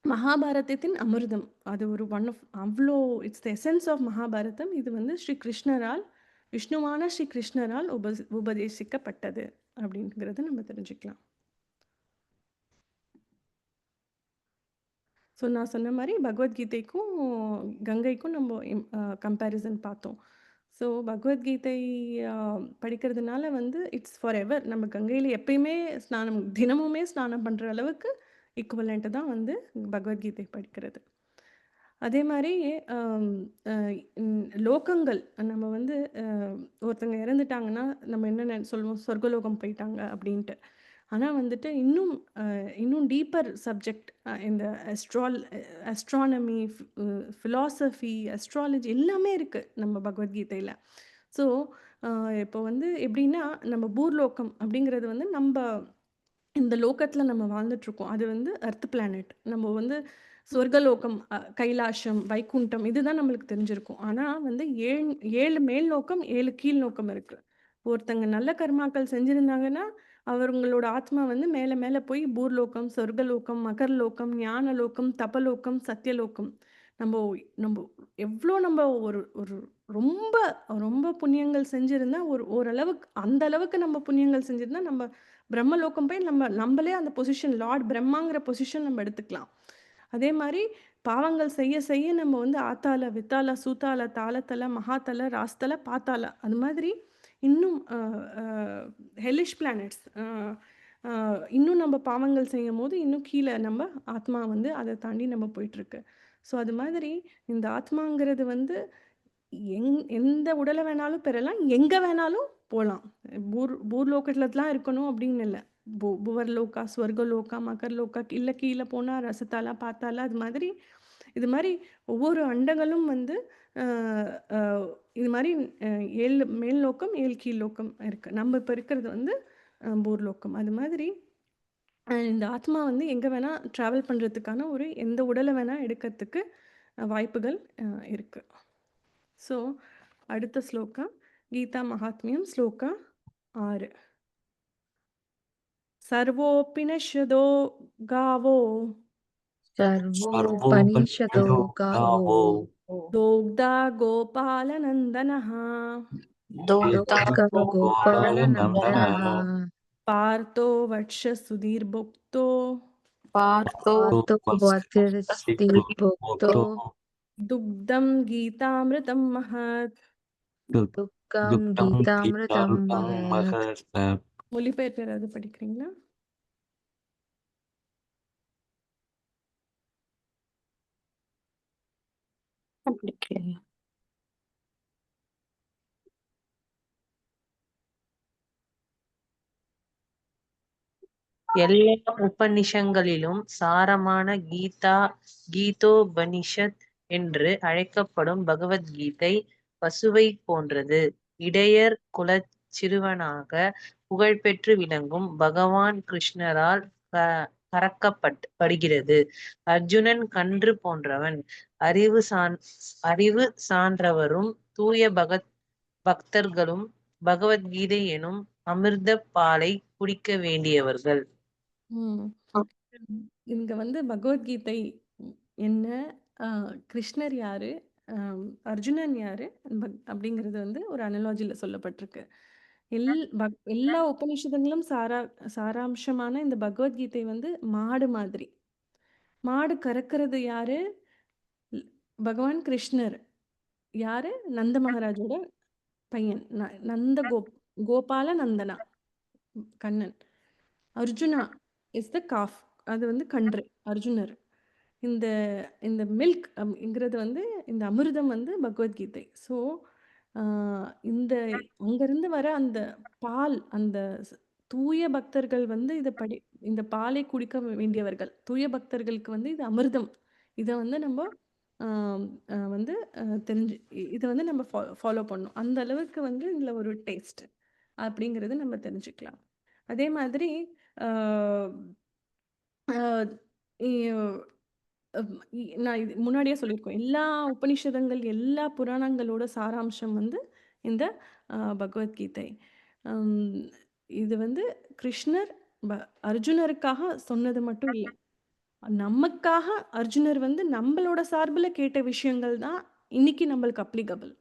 மகாபாரதத்தின் அமிர்தம். அது ஒரு அவ்வளோ it's the essence of Mahabharatam. இது வந்து ஸ்ரீ கிருஷ்ணரால் விஷ்ணுவான ஸ்ரீ கிருஷ்ணரால் உபதேசிக்கப்பட்டது அப்படிங்கிறத நம்ம தெரிஞ்சுக்கலாம். ஸோ நான் சொன்ன மாரி பகவத்கீதைக்கும், கங்கைக்கும் நம்ம கம்பேரிசன் பார்த்தோம். ஸோ பகவத்கீதை அ படிக்கிறதுனால வந்து இட்ஸ் ஃபார் எவர். நம்ம கங்கையில எப்பயுமே தினமுமே ஸ்நானம் பண்ற அளவுக்கு ஈக்குவலன்ட் தான் வந்து பகவத்கீதை படிக்கிறது. அதே மாரி அம் அ லோகங்கள் நம்ம வந்து ஒருத்தங்க இறந்துட்டாங்கன்னா, நம்ம என்ன சொல்லுவோம், சொர்க்கலோகம் போயிட்டாங்க அப்படின்ட்டு. ஆனா வந்துட்டு இன்னும் டீப்பர் சப்ஜெக்ட் இந்த அஸ்ட்ரானமி, ஃபிலாசபி, அஸ்ட்ராலஜி எல்லாமே இருக்கு நம்ம பகவத்கீதையில. ஸோ இப்போ வந்து எப்படின்னா, நம்ம பூர்லோகம் அப்படிங்கிறது வந்து இந்த லோகத்துல நம்ம வாழ்ந்துட்டுருக்கோம். அது வந்து எர்த் பிளானெட். நம்ம வந்து சொர்க்கலோகம், கைலாஷம், வைகுண்டம் இதுதான் நம்மளுக்கு தெரிஞ்சிருக்கும். ஆனா வந்து 7 மேல் நோக்கம், 7 கீழ் நோக்கம் இருக்கு. ஒருத்தங்க நல்ல கர்மாக்கள் செஞ்சிருந்தாங்கன்னா, அவங்களோட ஆத்மா வந்து மேல மேல போய் பூர்லோகம், சொர்க்கலோகம், மகர்லோகம், ஞானலோகம், தபலோகம், சத்தியலோகம். நம்போ நம்போ எவ்ளோ ஒரு ஒரு ரொம்ப ரொம்ப புண்ணியங்கள் செஞ்சிருந்தா, ஓரளவுக்கு அந்த அளவுக்கு நம்ம புண்ணியங்கள் செஞ்சிருந்தா, நம்ம பிரம்மலோகம் போய் நம்பளே அந்த பொசிஷன் லார்ட் பிரம்மாங்கிற பொசிஷன் நம்ம எடுத்துக்கலாம். அதே மாரி பாவங்கள் செய்ய செய்ய நம்ம வந்து ஆத்தாள, வித்தாள, சூத்தாள, தாளத்தல, மகாத்தல, ராஸ்தல, பாத்தாள அது மாதிரி இன்னும் ஹெல்லிஷ் பிளானட்ஸ் இன்னும் நம்ம பாவங்கள் செய்யும்போது, இன்னும் கீழ நம்ம ஆத்மா வந்து அத தாண்டி நம்ம போயிட்டுருக்கு. ஸோ அது மாதிரி இந்த ஆத்மாங்கிறது வந்து எந்த உடல வேணாலும் பெறலாம், எங்க வேணாலும் போலாம். பூர்லோகத்துல தான் இருக்கணும் அப்படின்னு இல்ல. புவர்லோகா, ஸ்வர்கலோகா, மகர்லோகா, இல்ல கீழ போனா ரசதாலா, பாத்தாளா அது மாதிரி இது மாரி ஒவ்வொரு அண்டங்களும் வந்து அ அ இது மாரி 7 மேல் லோகம், 7 கீழ் லோகம் இருக்கு. நம்ம இப்ப இருக்கிறது வந்து பூர்லோகம். அது மாதிரி இந்த ஆத்மா வந்து எங்க வேணா ட்ராவல் பண்றதுக்கான எந்த உடல வேணா எடுக்கறதுக்கு வாய்ப்புகள் இருக்கு. ஸோ அடுத்த ஸ்லோகா கீதா மகாத்மியம் ஸ்லோகா 6. सर्वोऽपि नश्यतो गावो सर्वोपनिषदो गावो दोग्धा गोपालनन्दनः दोग्धा गोपालनन्दनः पार्थो वत्ससुधीर्भुक्तो पार्थो भक्तो दुग्धं गीतामृतं महत्. दुःखं गीतामृतं महत्. மொழிபெயர்ப்பு ஏதாவது படிக்கிறீங்களா? படிக்கலையா? எல்லா உபநிஷங்களிலும் சாரமான கீதோபனிஷத் என்று அழைக்கப்படும் பகவத்கீதை பசுவை போன்றது. இடையர் குலச் சிறுவனாக புகழ்பெற்று விளங்கும் பகவான் கிருஷ்ணரால் கறக்கப்படுகிறது. அர்ஜுனன் கன்று போன்றவன். அறிவு சான்றவரும் தூய பக்தர்களும் பகவத்கீதை எனும் அமிர்த பாலை குடிக்க வேண்டியவர்கள். இங்க வந்து பகவத்கீதை என்ன, கிருஷ்ணர் யாரு, அர்ஜுனன் யாரு அப்படிங்கிறது வந்து ஒரு அனலாஜில சொல்லப்பட்டிருக்கு. எல்லா உபநிஷதங்களும் சாராம்சமான இந்த பகவத்கீதை வந்து மாடு மாதிரி. மாடு கறக்கிறது யாரு? பகவான் கிருஷ்ணர். யாரு? நந்த மகாராஜோட பையன். Gopala Nandana, Kannan. Arjuna is the calf. அது வந்து கன்று, அர்ஜுனர். இந்த இந்த மில்க் ங்கிறது வந்து இந்த அமிர்தம் வந்து பகவத்கீதை. ஸோ இந்த அங்கருந்து வர அந்த பால், அந்த தூய பக்தர்கள் வந்து இந்த பாலை குடிக்க வேண்டியவர்கள். தூய பக்தர்களுக்கு வந்து இது அமிர்தம். இத வந்து நம்ம வந்து இத வந்து நம்ம ஃபாலோ பண்ணணும். அந்த அளவுக்கு வந்து இதுல ஒரு டேஸ்ட் அப்படிங்கிறது நம்ம தெரிஞ்சுக்கலாம். அதே மாதிரி ஆ ஆ நான் இது முன்னாடியே சொல்லியிருக்கோம். எல்லா உபநிஷதங்கள், எல்லா புராணங்களோட சாராம்சம் வந்து இந்த பகவத்கீதை. அம் இது வந்து கிருஷ்ணர் அர்ஜுனருக்காக சொன்னது மட்டும் இல்ல. நமக்காக அர்ஜுனர் வந்து நம்மளோட சார்புல கேட்ட விஷயங்கள் தான் இன்னைக்கு நம்மளுக்கு அப்ளிகபிள்.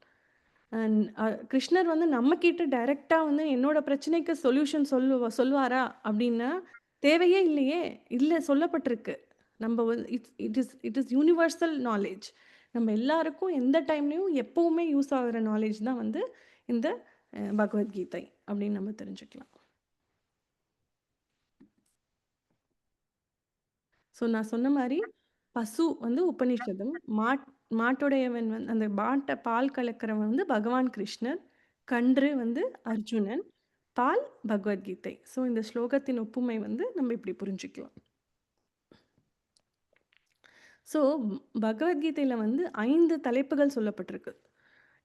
கிருஷ்ணர் வந்து நம்மகிட்ட டைரக்ட்டா வந்து என்னோட பிரச்சனைக்கு சொல்யூஷன் சொல்லுவாரா? அப்படின்னா தேவையே இல்லையே! இல்ல சொல்லப்பட்டிருக்கு. நம்ம வந்து இட் இஸ் யூனிவர்சல் நாலேஜ். நம்ம எல்லாருக்கும் எந்த டைம்லேயும் எப்போவுமே யூஸ் ஆகிற நாலேஜ் தான் வந்து இந்த பகவத்கீதை அப்படின்னு நம்ம தெரிஞ்சுக்கலாம். ஸோ நான் சொன்ன மாதிரி பசு வந்து உபனிஷதம், மாட்டுடையவன் வந்து அந்த மாட்டை பால் கலக்கிறவன் வந்து பகவான் கிருஷ்ணர், கன்று வந்து அர்ஜுனன், பால் பகவத்கீதை. ஸோ இந்த ஸ்லோகத்தின் ஒப்புமை வந்து நம்ம இப்படி புரிஞ்சுக்கலாம். ஸோ பகவத்கீதையில் வந்து 5 தலைப்புகள் சொல்லப்பட்டிருக்கு.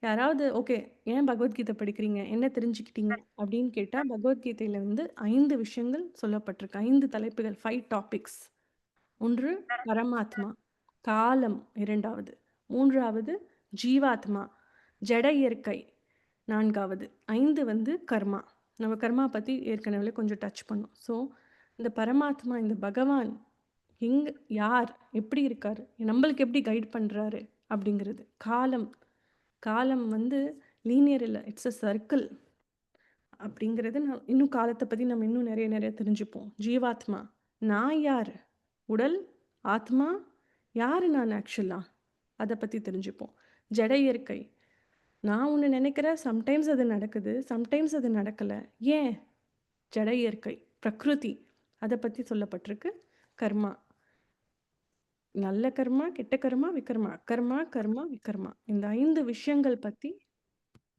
யாராவது ஓகே ஏன் பகவத்கீதை படிக்கிறீங்க, என்ன தெரிஞ்சுக்கிட்டீங்க அப்படின்னு கேட்டால், பகவத்கீதையில் வந்து 5 விஷயங்கள் சொல்லப்பட்டிருக்கு. 5 தலைப்புகள், 5 டாபிக்ஸ். 1 பரமாத்மா, காலம் 2வது, 3வது ஜீவாத்மா, ஜட இயற்கை 4வது, 5 வந்து கர்மா. நம்ம கர்மா பற்றி ஏற்கனவே கொஞ்சம் டச் பண்ணோம். ஸோ இந்த பரமாத்மா, இந்த பகவான் எங்க, யார், எப்படி இருக்காரு, நம்மளுக்கு எப்படி கைட் பண்ணுறாரு அப்படிங்கிறது. காலம், காலம் வந்து லீனியர் இல்லை, இட்ஸ் அ சர்க்கிள் அப்படிங்கிறது. நான் இன்னும் காலத்தை பற்றி நம்ம இன்னும் நிறைய தெரிஞ்சுப்போம். ஜீவாத்மா, நான் யார், உடல் ஆத்மா யார் நான் ஆக்சுவலாக, அதை பற்றி தெரிஞ்சுப்போம். ஜட இயற்கை, நான் ஒன்று நினைக்கிறேன், சம்டைம்ஸ் அது நடக்குது, சம்டைம்ஸ் அது நடக்கலை, ஏன், ஜட இயற்கை பிரகிருதி, அதை பற்றி சொல்லப்பட்டிருக்கு. கர்மா, நல்ல கர்மா, கெட்ட கர்மா, விகர்மா, கர்மா, கர்மா, விகர்மா, இந்த 5 விஷயங்கள் பற்றி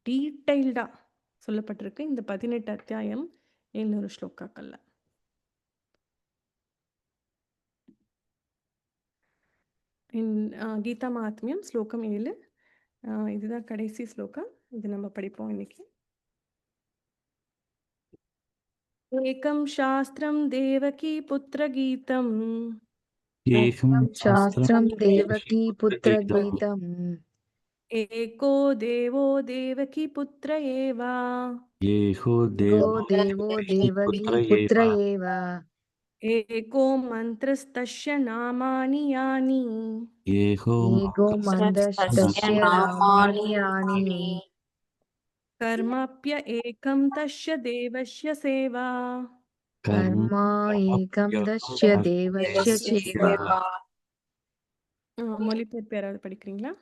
டீட்டெயில்டாக சொல்லப்பட்டிருக்கு இந்த 18 அத்தியாயம் 700 ஸ்லோகாக்கள்ல. கீதா மகாத்மியம் ஸ்லோகம் 7, இதுதான் கடைசி ஸ்லோகம். இது நம்ம படிப்போம் இன்னைக்கு. ஏகம் சாஸ்திரம் தேவகி புத்திர கீதம், ஏகம் சாஸ்திரம் தேவகி புத்திர கீதம், ஏகோ தேவோ தேவகி புத்திர ஏவா, ஏகோ தேவோ தேவோ தேவகி தேவகி புத்திர ஏவ, ஏகோ மந்திரஸ்தஸ்ய நாமானி யானி, ஏகோ ஏகோ மந்தஸ்தஸ்ய நாமானி யானி, கர்மாப்ய ஏகம் தஸ்ய தேவஸ்ய சேவா. கர்மா ஏகம் தஸ்ய தேவஸ்ய சேவா. மொழிபெயர்ப்பு யாராவது படிக்கிறீங்களா?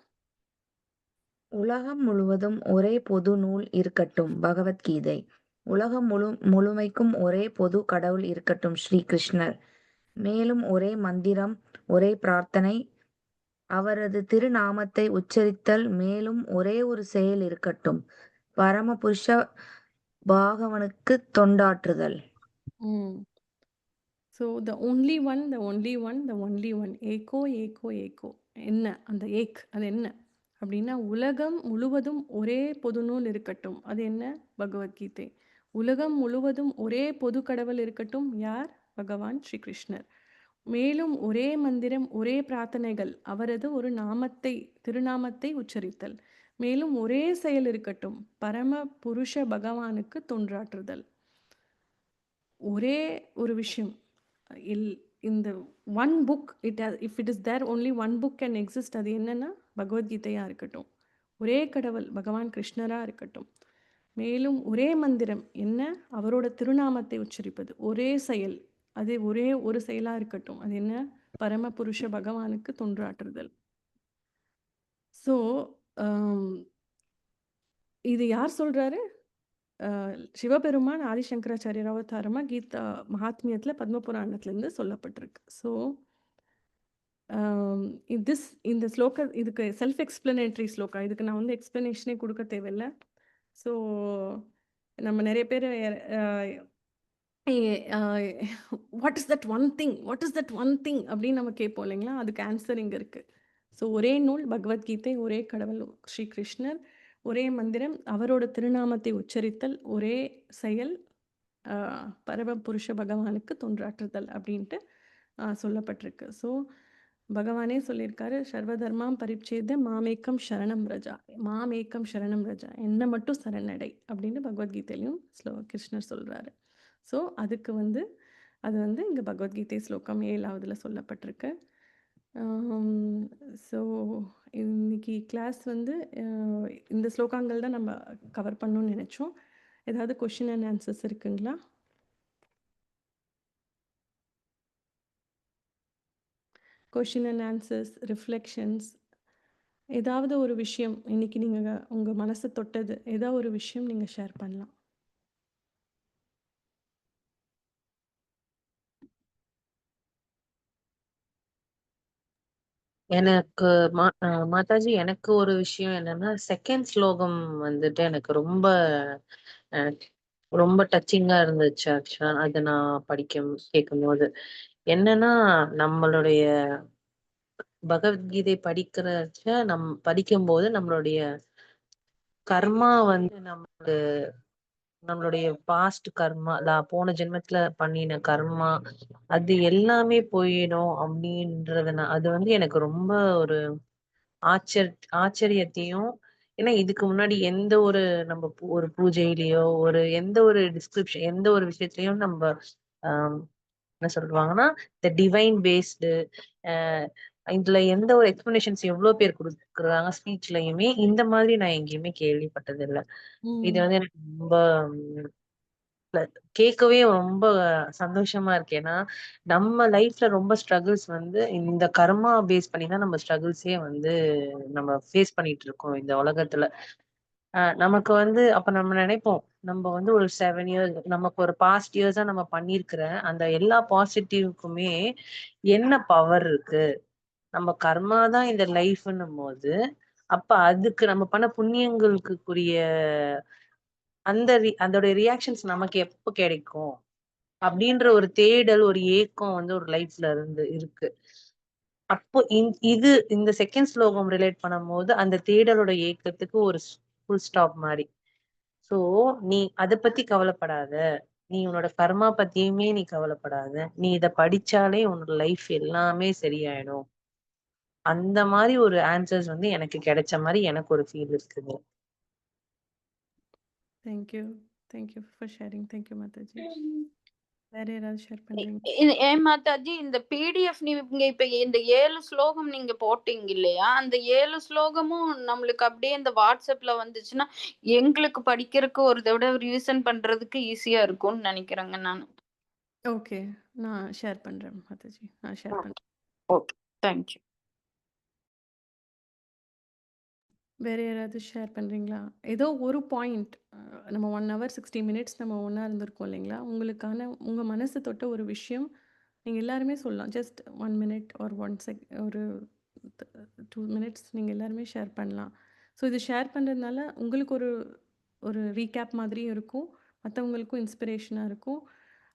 உலகம் முழுவதும் ஒரே பொது நூல் இருக்கட்டும் பகவத்கீதை. உலகம் முழுமைக்கும் ஒரே பொது கடவுள் இருக்கட்டும் ஸ்ரீ கிருஷ்ணர். மேலும் ஒரே மந்திரம், ஒரே பிரார்த்தனை, அவரது திருநாமத்தை உச்சரித்தல். மேலும் ஒரே ஒரு செயல் இருக்கட்டும், பரமபுருஷ பாகவனுக்கு தொண்டாற்றுதல். So the only one, the only one, the only one, ஏகோ ஏகோ ஏகோ. என்ன அந்த ஏக், அது என்ன அப்படின்னா, உலகம் முழுவதும் ஒரே பொது நூல் இருக்கட்டும், அது என்ன, பகவத்கீதை. உலகம் முழுவதும் ஒரே பொது கடவுள் இருக்கட்டும், யார், பகவான் ஸ்ரீ கிருஷ்ணர். மேலும் ஒரே மந்திரம், ஒரே பிரார்த்தனைகள், அவரது ஒரு நாமத்தை, திருநாமத்தை உச்சரித்தல். மேலும் ஒரே செயல் இருக்கட்டும், பரம புருஷ பகவானுக்கு தொண்டாற்றுதல். ஒரே ஒரு விஷயம், இந்த one book, if it is there only one book can exist, அது என்னன்னா பகவத்கீதையாக இருக்கட்டும். ஒரே கடவுள் பகவான் கிருஷ்ணராக இருக்கட்டும். மேலும் ஒரே மந்திரம் என்ன, அவரோட திருநாமத்தை உச்சரிப்பது. ஒரே செயல், அது ஒரே ஒரு செயலாக இருக்கட்டும், அது என்ன, பரமபுருஷ பகவானுக்கு தொண்டாற்றுதல். ஸோ இது யார் சொல்கிறாரு? சிவபெருமான் ஆதிசங்கராச்சாரியர் அவதாரமாக கீதா மகாத்மியத்தில் பத்மபுராணத்துலேருந்து சொல்லப்பட்டிருக்கு. ஸோ இந்த ஸ்லோகா, இதுக்கு செல்ஃப் எக்ஸ்பிளனேட்ரி ஸ்லோகா, இதுக்கு நான் வந்து எக்ஸ்பிளனேஷனே கொடுக்க தேவையில்லை. ஸோ நம்ம நிறைய பேர் what is that one thing, what is that one thing அப்படின்னு நம்ம கேட்போம் இல்லைங்களா, அதுக்கு ஆன்சர் இங்கே இருக்குது. ஸோ ஒரே நூல் பகவத்கீதை, ஒரே கடவுள் ஸ்ரீ கிருஷ்ணர், ஒரே மந்திரம், அவரோட திருநாமத்தை உச்சரித்தல், ஒரே செயல், பரமபுருஷ பகவானுக்கு தொண்டாற்றுதல் அப்படின்ட்டு சொல்லப்பட்டிருக்கு. ஸோ பகவானே சொல்லியிருக்காரு, சர்வதர்மாம் பரிச்சேத மாமேக்கம் சரணம் ரஜா, மாமேக்கம் சரணம் ரஜா, என்னை மட்டும் சரணடை அப்படின்னு பகவத்கீதையிலையும் கிருஷ்ணர் சொல்கிறாரு. ஸோ அதுக்கு வந்து அது வந்து இங்கே பகவத்கீதை ஸ்லோகம் 7வதுல சொல்லப்பட்டிருக்கு. ஸோ இன்னைக்கு கிளாஸ் வந்து இந்த ஸ்லோகங்கள் தான் நம்ம கவர் பண்ணணும்னு நினச்சோம். ஏதாவது கொஷின் அண்ட் ஆன்சர்ஸ் இருக்குங்களா? கொஷின் அண்ட் ஆன்சர்ஸ், ரிஃப்ளெக்ஷன்ஸ், ஏதாவது ஒரு விஷயம் இன்னைக்கு நீங்கள் உங்கள் மனசை தொட்டது, ஏதாவது ஒரு விஷயம் நீங்கள் ஷேர் பண்ணலாம். எனக்கு மாதாஜி எனக்கு ஒரு விஷயம் என்னன்னா, செகண்ட் ஸ்லோகம் வந்துட்டு எனக்கு ரொம்ப அஹ், ரொம்ப டச்சிங்கா இருந்துச்சு. ஆக்சுவலா அதை நான் கேட்கும்போது என்னன்னா, நம்மளுடைய பகவத்கீதை படிக்கும்போது நம்மளுடைய கர்மா வந்து நம்மளுடைய பாஸ்ட் கர்மா, போன ஜென்மத்துல பண்ணின கர்மா, அது எல்லாமே போயிடும் அப்படின்றதுனா அது வந்து எனக்கு ரொம்ப ஒரு ஆச்சர் ஆச்சரியத்தையும், ஏன்னா இதுக்கு முன்னாடி எந்த ஒரு நம்ம ஒரு பூஜையிலயோ ஒரு எந்த ஒரு டிஸ்கிரிப்ஷன் எந்த ஒரு விஷயத்திலயும் நம்ம ஆஹ் என்ன சொல்லுவாங்கன்னா இந்த டிவைன் பேஸ்டு இதுல எந்த ஒரு எக்ஸ்பிளனேஷன்ஸ் எவ்வளவு பேர் கொடுக்குறாங்க ஸ்பீச்லயுமே இந்த மாதிரி நான் எங்கேயுமே கேள்விப்பட்டது இல்ல. இது வந்து எனக்கு ரொம்ப கேட்கவே ரொம்ப சந்தோஷமா இருக்கு. ஏன்னா நம்ம லைஃப்ல ரொம்ப ஸ்ட்ரகிள்ஸ் வந்து இந்த கர்மா பேஸ் பண்ணி தான் நம்ம ஸ்ட்ரகிள்ஸே வந்து நம்ம ஃபேஸ் பண்ணிட்டு இருக்கோம் இந்த உலகத்துல. நமக்கு வந்து அப்ப நம்ம நினைப்போம், நம்ம வந்து ஒரு 7 இயர்ஸ் நமக்கு ஒரு பாஸ்ட் இயர்ஸா நம்ம பண்ணிருக்கிற அந்த எல்லா பாசிட்டிவ்க்குமே என்ன பவர் இருக்கு, நம்ம கர்மா தான் இந்த லைஃப்னும் போது, அப்ப அதுக்கு நம்ம பண்ண புண்ணியங்களுக்குரிய அதோட ரியாக்ஷன்ஸ் நமக்கு எப்ப கிடைக்கும் அப்படின்ற ஒரு தேடல், ஒரு ஏக்கம் வந்து ஒரு லைஃப்ல இருக்கு. அப்போ இந்த செகண்ட் ஸ்லோகம் ரிலேட் பண்ணும்போது அந்த தேடலோட ஏக்கத்துக்கு ஒரு ஃபுல் ஸ்டாப் மாதிரி. சோ நீ அத பத்தி கவலைப்படாத, நீ உன்னோட கர்மா பத்தியுமே நீ கவலைப்படாத, நீ இத படிச்சாலே உன்னோட லைஃப் எல்லாமே சரியாயிடும். அந்த மாதிரி ஒரு ஆன்சர்ஸ் வந்து எனக்கு கிடைச்ச மாதிரி எனக்கு ஒரு ஃபீல் இருக்குது. Thank you. Thank you for sharing. Thank you Mataji. வேற யாராவது ஷேர் பண்றீங்க? ஏன் மாதாஜி, இந்த பிடிஎஃப் நீங்க இப்ப இந்த 7 ஸ்லோகம் நீங்க போட்டீங்க இல்லையா, அந்த 7 ஸ்லோகமும் நம்மளுக்கு அப்படியே இந்த வாட்ஸ்அப்ல வந்துச்சுன்னா எங்களுக்கு படிக்கிறதுக்கு ஒரு தடவை ரிவிஷன் பண்றதுக்கு ஈஸியா இருக்கும்னு நினைக்கிறேங்க நான். ஓகே, நான் ஷேர் பண்றேன் மாதாஜி. நான் ஷேர் பண்றேன். Okay, thank you. வேற யாராவது ஷேர் பண்றீங்களா? ஏதோ ஒரு பாயிண்ட், நம்ம 1 ஹவர் 60 மினிட்ஸ் நம்ம ஒண்ணா இருந்திருக்கோம் இல்லைங்களா? உங்களுக்கான உங்க மனசு தொட்ட ஒரு விஷயம் நீங்க எல்லாருமே சொல்லலாம். ஜஸ்ட் 1 மினிட் ஒரு 2 மினிட்ஸ் நீங்க எல்லாருமே ஷேர் பண்ணலாம். ஸோ இது ஷேர் பண்றதுனால உங்களுக்கு ஒரு ஒரு ரீகேப் மாதிரியும் இருக்கும். மத்தவங்களுக்கும் இன்ஸ்பிரேஷனா இருக்கும்.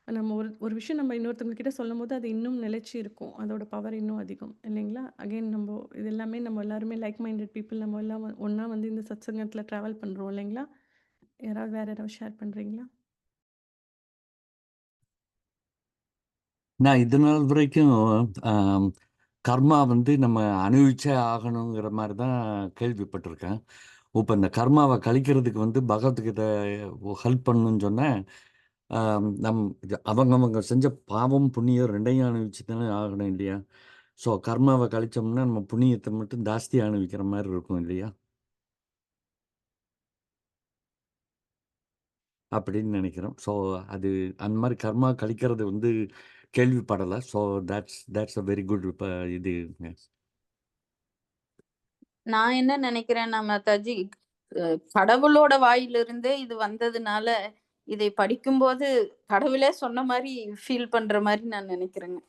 நம்ம ஒரு ஒரு விஷயம் நம்ம இன்னொருத்தவங்க கிட்ட சொல்லும்போது அது இன்னும் நிலைச்சு இருக்கும். அதோட பவர் இன்னும் அதிகம் இல்லைங்களா? அகைன் இது எல்லாமே நம்ம எல்லாருமே லைக் மைண்டட் பீப்பிள், நம்ம எல்லாம் ஒண்ணா வந்து இந்த சத்சங்கத்துல டிராவல் பண்றோம் இல்லைங்களா? வேற யாராவது ஷேர் பண்றீங்களா? நான் இது நாள் வரைக்கும் ஆம், கர்மா வந்து நம்ம அனுபவிச்சே ஆகணுங்கிற மாதிரி தான் கேள்விப்பட்டிருக்கேன். இப்போ இந்த கர்மாவை கழிக்கிறதுக்கு வந்து பகவத்கீதை ஹெல்ப் பண்ணணும்னு சொன்னேன். அவங்க செஞ்ச பாவம் புண்ணியம் ரெண்டையும் அனுபவிச்சு தானே ஆகணும் இல்லையா? ஸோ கர்மாவை கழிச்சோம்னா நம்ம புண்ணியத்தை மட்டும் ஜாஸ்தி அனுபவிக்கிற மாதிரி இருக்கும் இல்லையா அப்படின்னு நினைக்கிறோம். ஸோ அது அந்த மாதிரி கர்மா கழிக்கிறது வந்து கேள்விப்படலை. So that's a very good இது. நான் என்ன நினைக்கிறேன்னா மாதாஜி, கடவுளோட வாயிலிருந்தே இது வந்ததுனால இதை படிக்கும்போது கடவுளே சொன்ன மாதிரி ஃபீல் பண்ற மாதிரி நான் நினைக்கிறேங்க.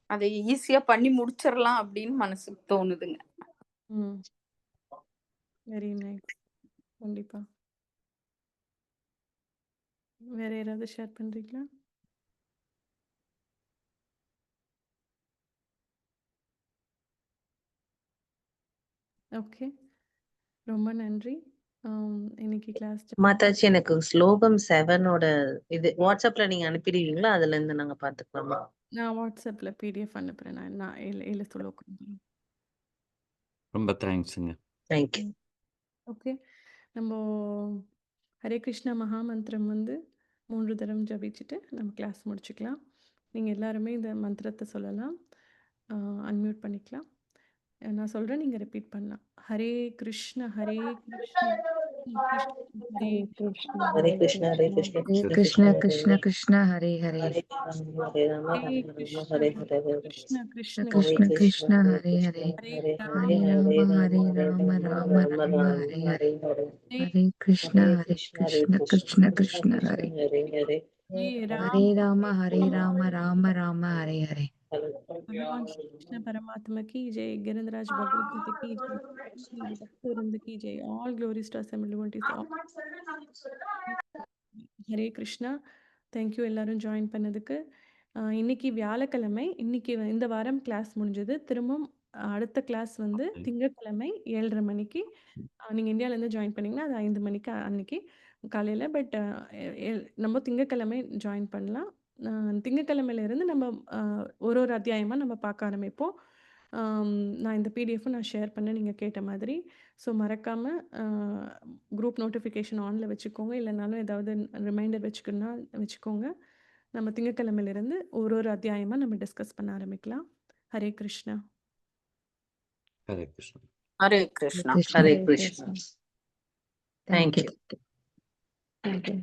அதை ஈஸியா பண்ணி முடிச்சிடலாம் அப்படின்னு மனசுக்கு தோணுதுங்க. Very nice. கண்டிப்பா. வேற யாராவது ஷேர் பண்றீங்களா? ஓகே, ரொம்ப நன்றி. இன்னைக்கு கிளாஸ் மாதாஜி எனக்கு ஸ்லோகம் 7ஓட இது வாட்ஸ்அப்ல நீங்க அனுப்பிடுவீங்களா? அதுல இருந்து நாங்க பாத்துக்கலாமா? நான் வாட்ஸ்அப்ல பிடிஎஃப் அனுப்புறேன். நான் 7 ஸ்லோகம். ரொம்ப தேங்க்ஸுங்க. தேங்க்யூ. ஓகே, நம்ம ஹரே கிருஷ்ணா மகாமந்திரம் வந்து 3 தரம் ஜபிச்சுட்டு நம்ம கிளாஸ் முடிச்சுக்கலாம். நீங்கள் எல்லாருமே இந்த மந்திரத்தை சொல்லலாம். அன்மியூட் பண்ணிக்கலாம். நான் சொல்கிறேன், நீங்கள் ரிப்பீட் பண்ணலாம். ஹரே கிருஷ்ண ஹரே கிருஷ்ணா ஹரே கிருஷ்ணா ஹரே கிருஷ்ணா ஹரே ஹரே கிருஷ்ணா கிருஷ்ணா ஹரே கிருஷ்ண கிருஷ்ண கிருஷ்ண கிருஷ்ண ஹரே ஹரே ஹரே ராம ஹரே ராம கிருஷ்ணா ஹரே ஹரே ஹரே கிருஷ்ண கிருஷ்ண கிருஷ்ண ஹரே கிருஷ்ண கிருஷ்ண கிருஷ்ண ஹரே ஹரே கிருஷ்ண ஹரே ஹரே ஹரே ஹரே ராம ராம ஹரே ஹரே ராம ராம ராம ராம ராம ராம ஹரே ஹரே ஹரே ஹரே ஹரே கிருஷ்ண ஹரே ஹரே கிருஷ்ண ஹரே கிருஷ்ண கிருஷ்ண கிருஷ்ண கிருஷ்ண கிருஷ்ண கிருஷ்ண ஹரே ஹரே ஹரே ஹரே ராம் ஹரே ராம ராம ராம ஹரே ஹரே भगवान श्री कृष्ण परमात्मा की जय, गिरिंद्राज भगवद गीता की जय, भक्तवृंद की जय, all glories to assembled devotees. Hare Krishna. Thank you எல்லாரும் ஜாயின் பண்ணதுக்கு. இன்னைக்கு வியாழக்கிழமை, இன்னைக்கு இந்த வாரம் கிளாஸ் முடிஞ்சது. திரும்பவும் அடுத்த கிளாஸ் வந்து திங்கட்கிழமை 7:30 மணிக்கு. நீங்கள் இந்தியாவிலேருந்து ஜாயின் பண்ணிங்கன்னா அது 5 மணிக்கு அன்னைக்கு காலையில். பட் நம்ம திங்கட்கிழமை ஜாயின் பண்ணலாம். திங்கட்கிழமையிலேருந்து நம்ம ஒரு அத்தியாயமாக நம்ம பார்க்க ஆரம்பிப்போம். நான் இந்த பிடிஎஃப்பும் நான் ஷேர் பண்ணேன் நீங்கள் கேட்ட மாதிரி. ஸோ மறக்காமல் குரூப் நோட்டிஃபிகேஷன் ஆனில் வச்சுக்கோங்க. இல்லைனாலும் ஏதாவது ரிமைண்டர் வச்சுக்கோங்க. நம்ம திங்கட்கிழமையிலேருந்து ஒரு அத்தியாயமாக நம்ம டிஸ்கஸ் பண்ண ஆரம்பிக்கலாம். ஹரே கிருஷ்ணா. ஹரே கிருஷ்ணா. ஹரே கிருஷ்ணா. ஹரே கிருஷ்ணா. தேங்க்யூ. தேங்க்யூ.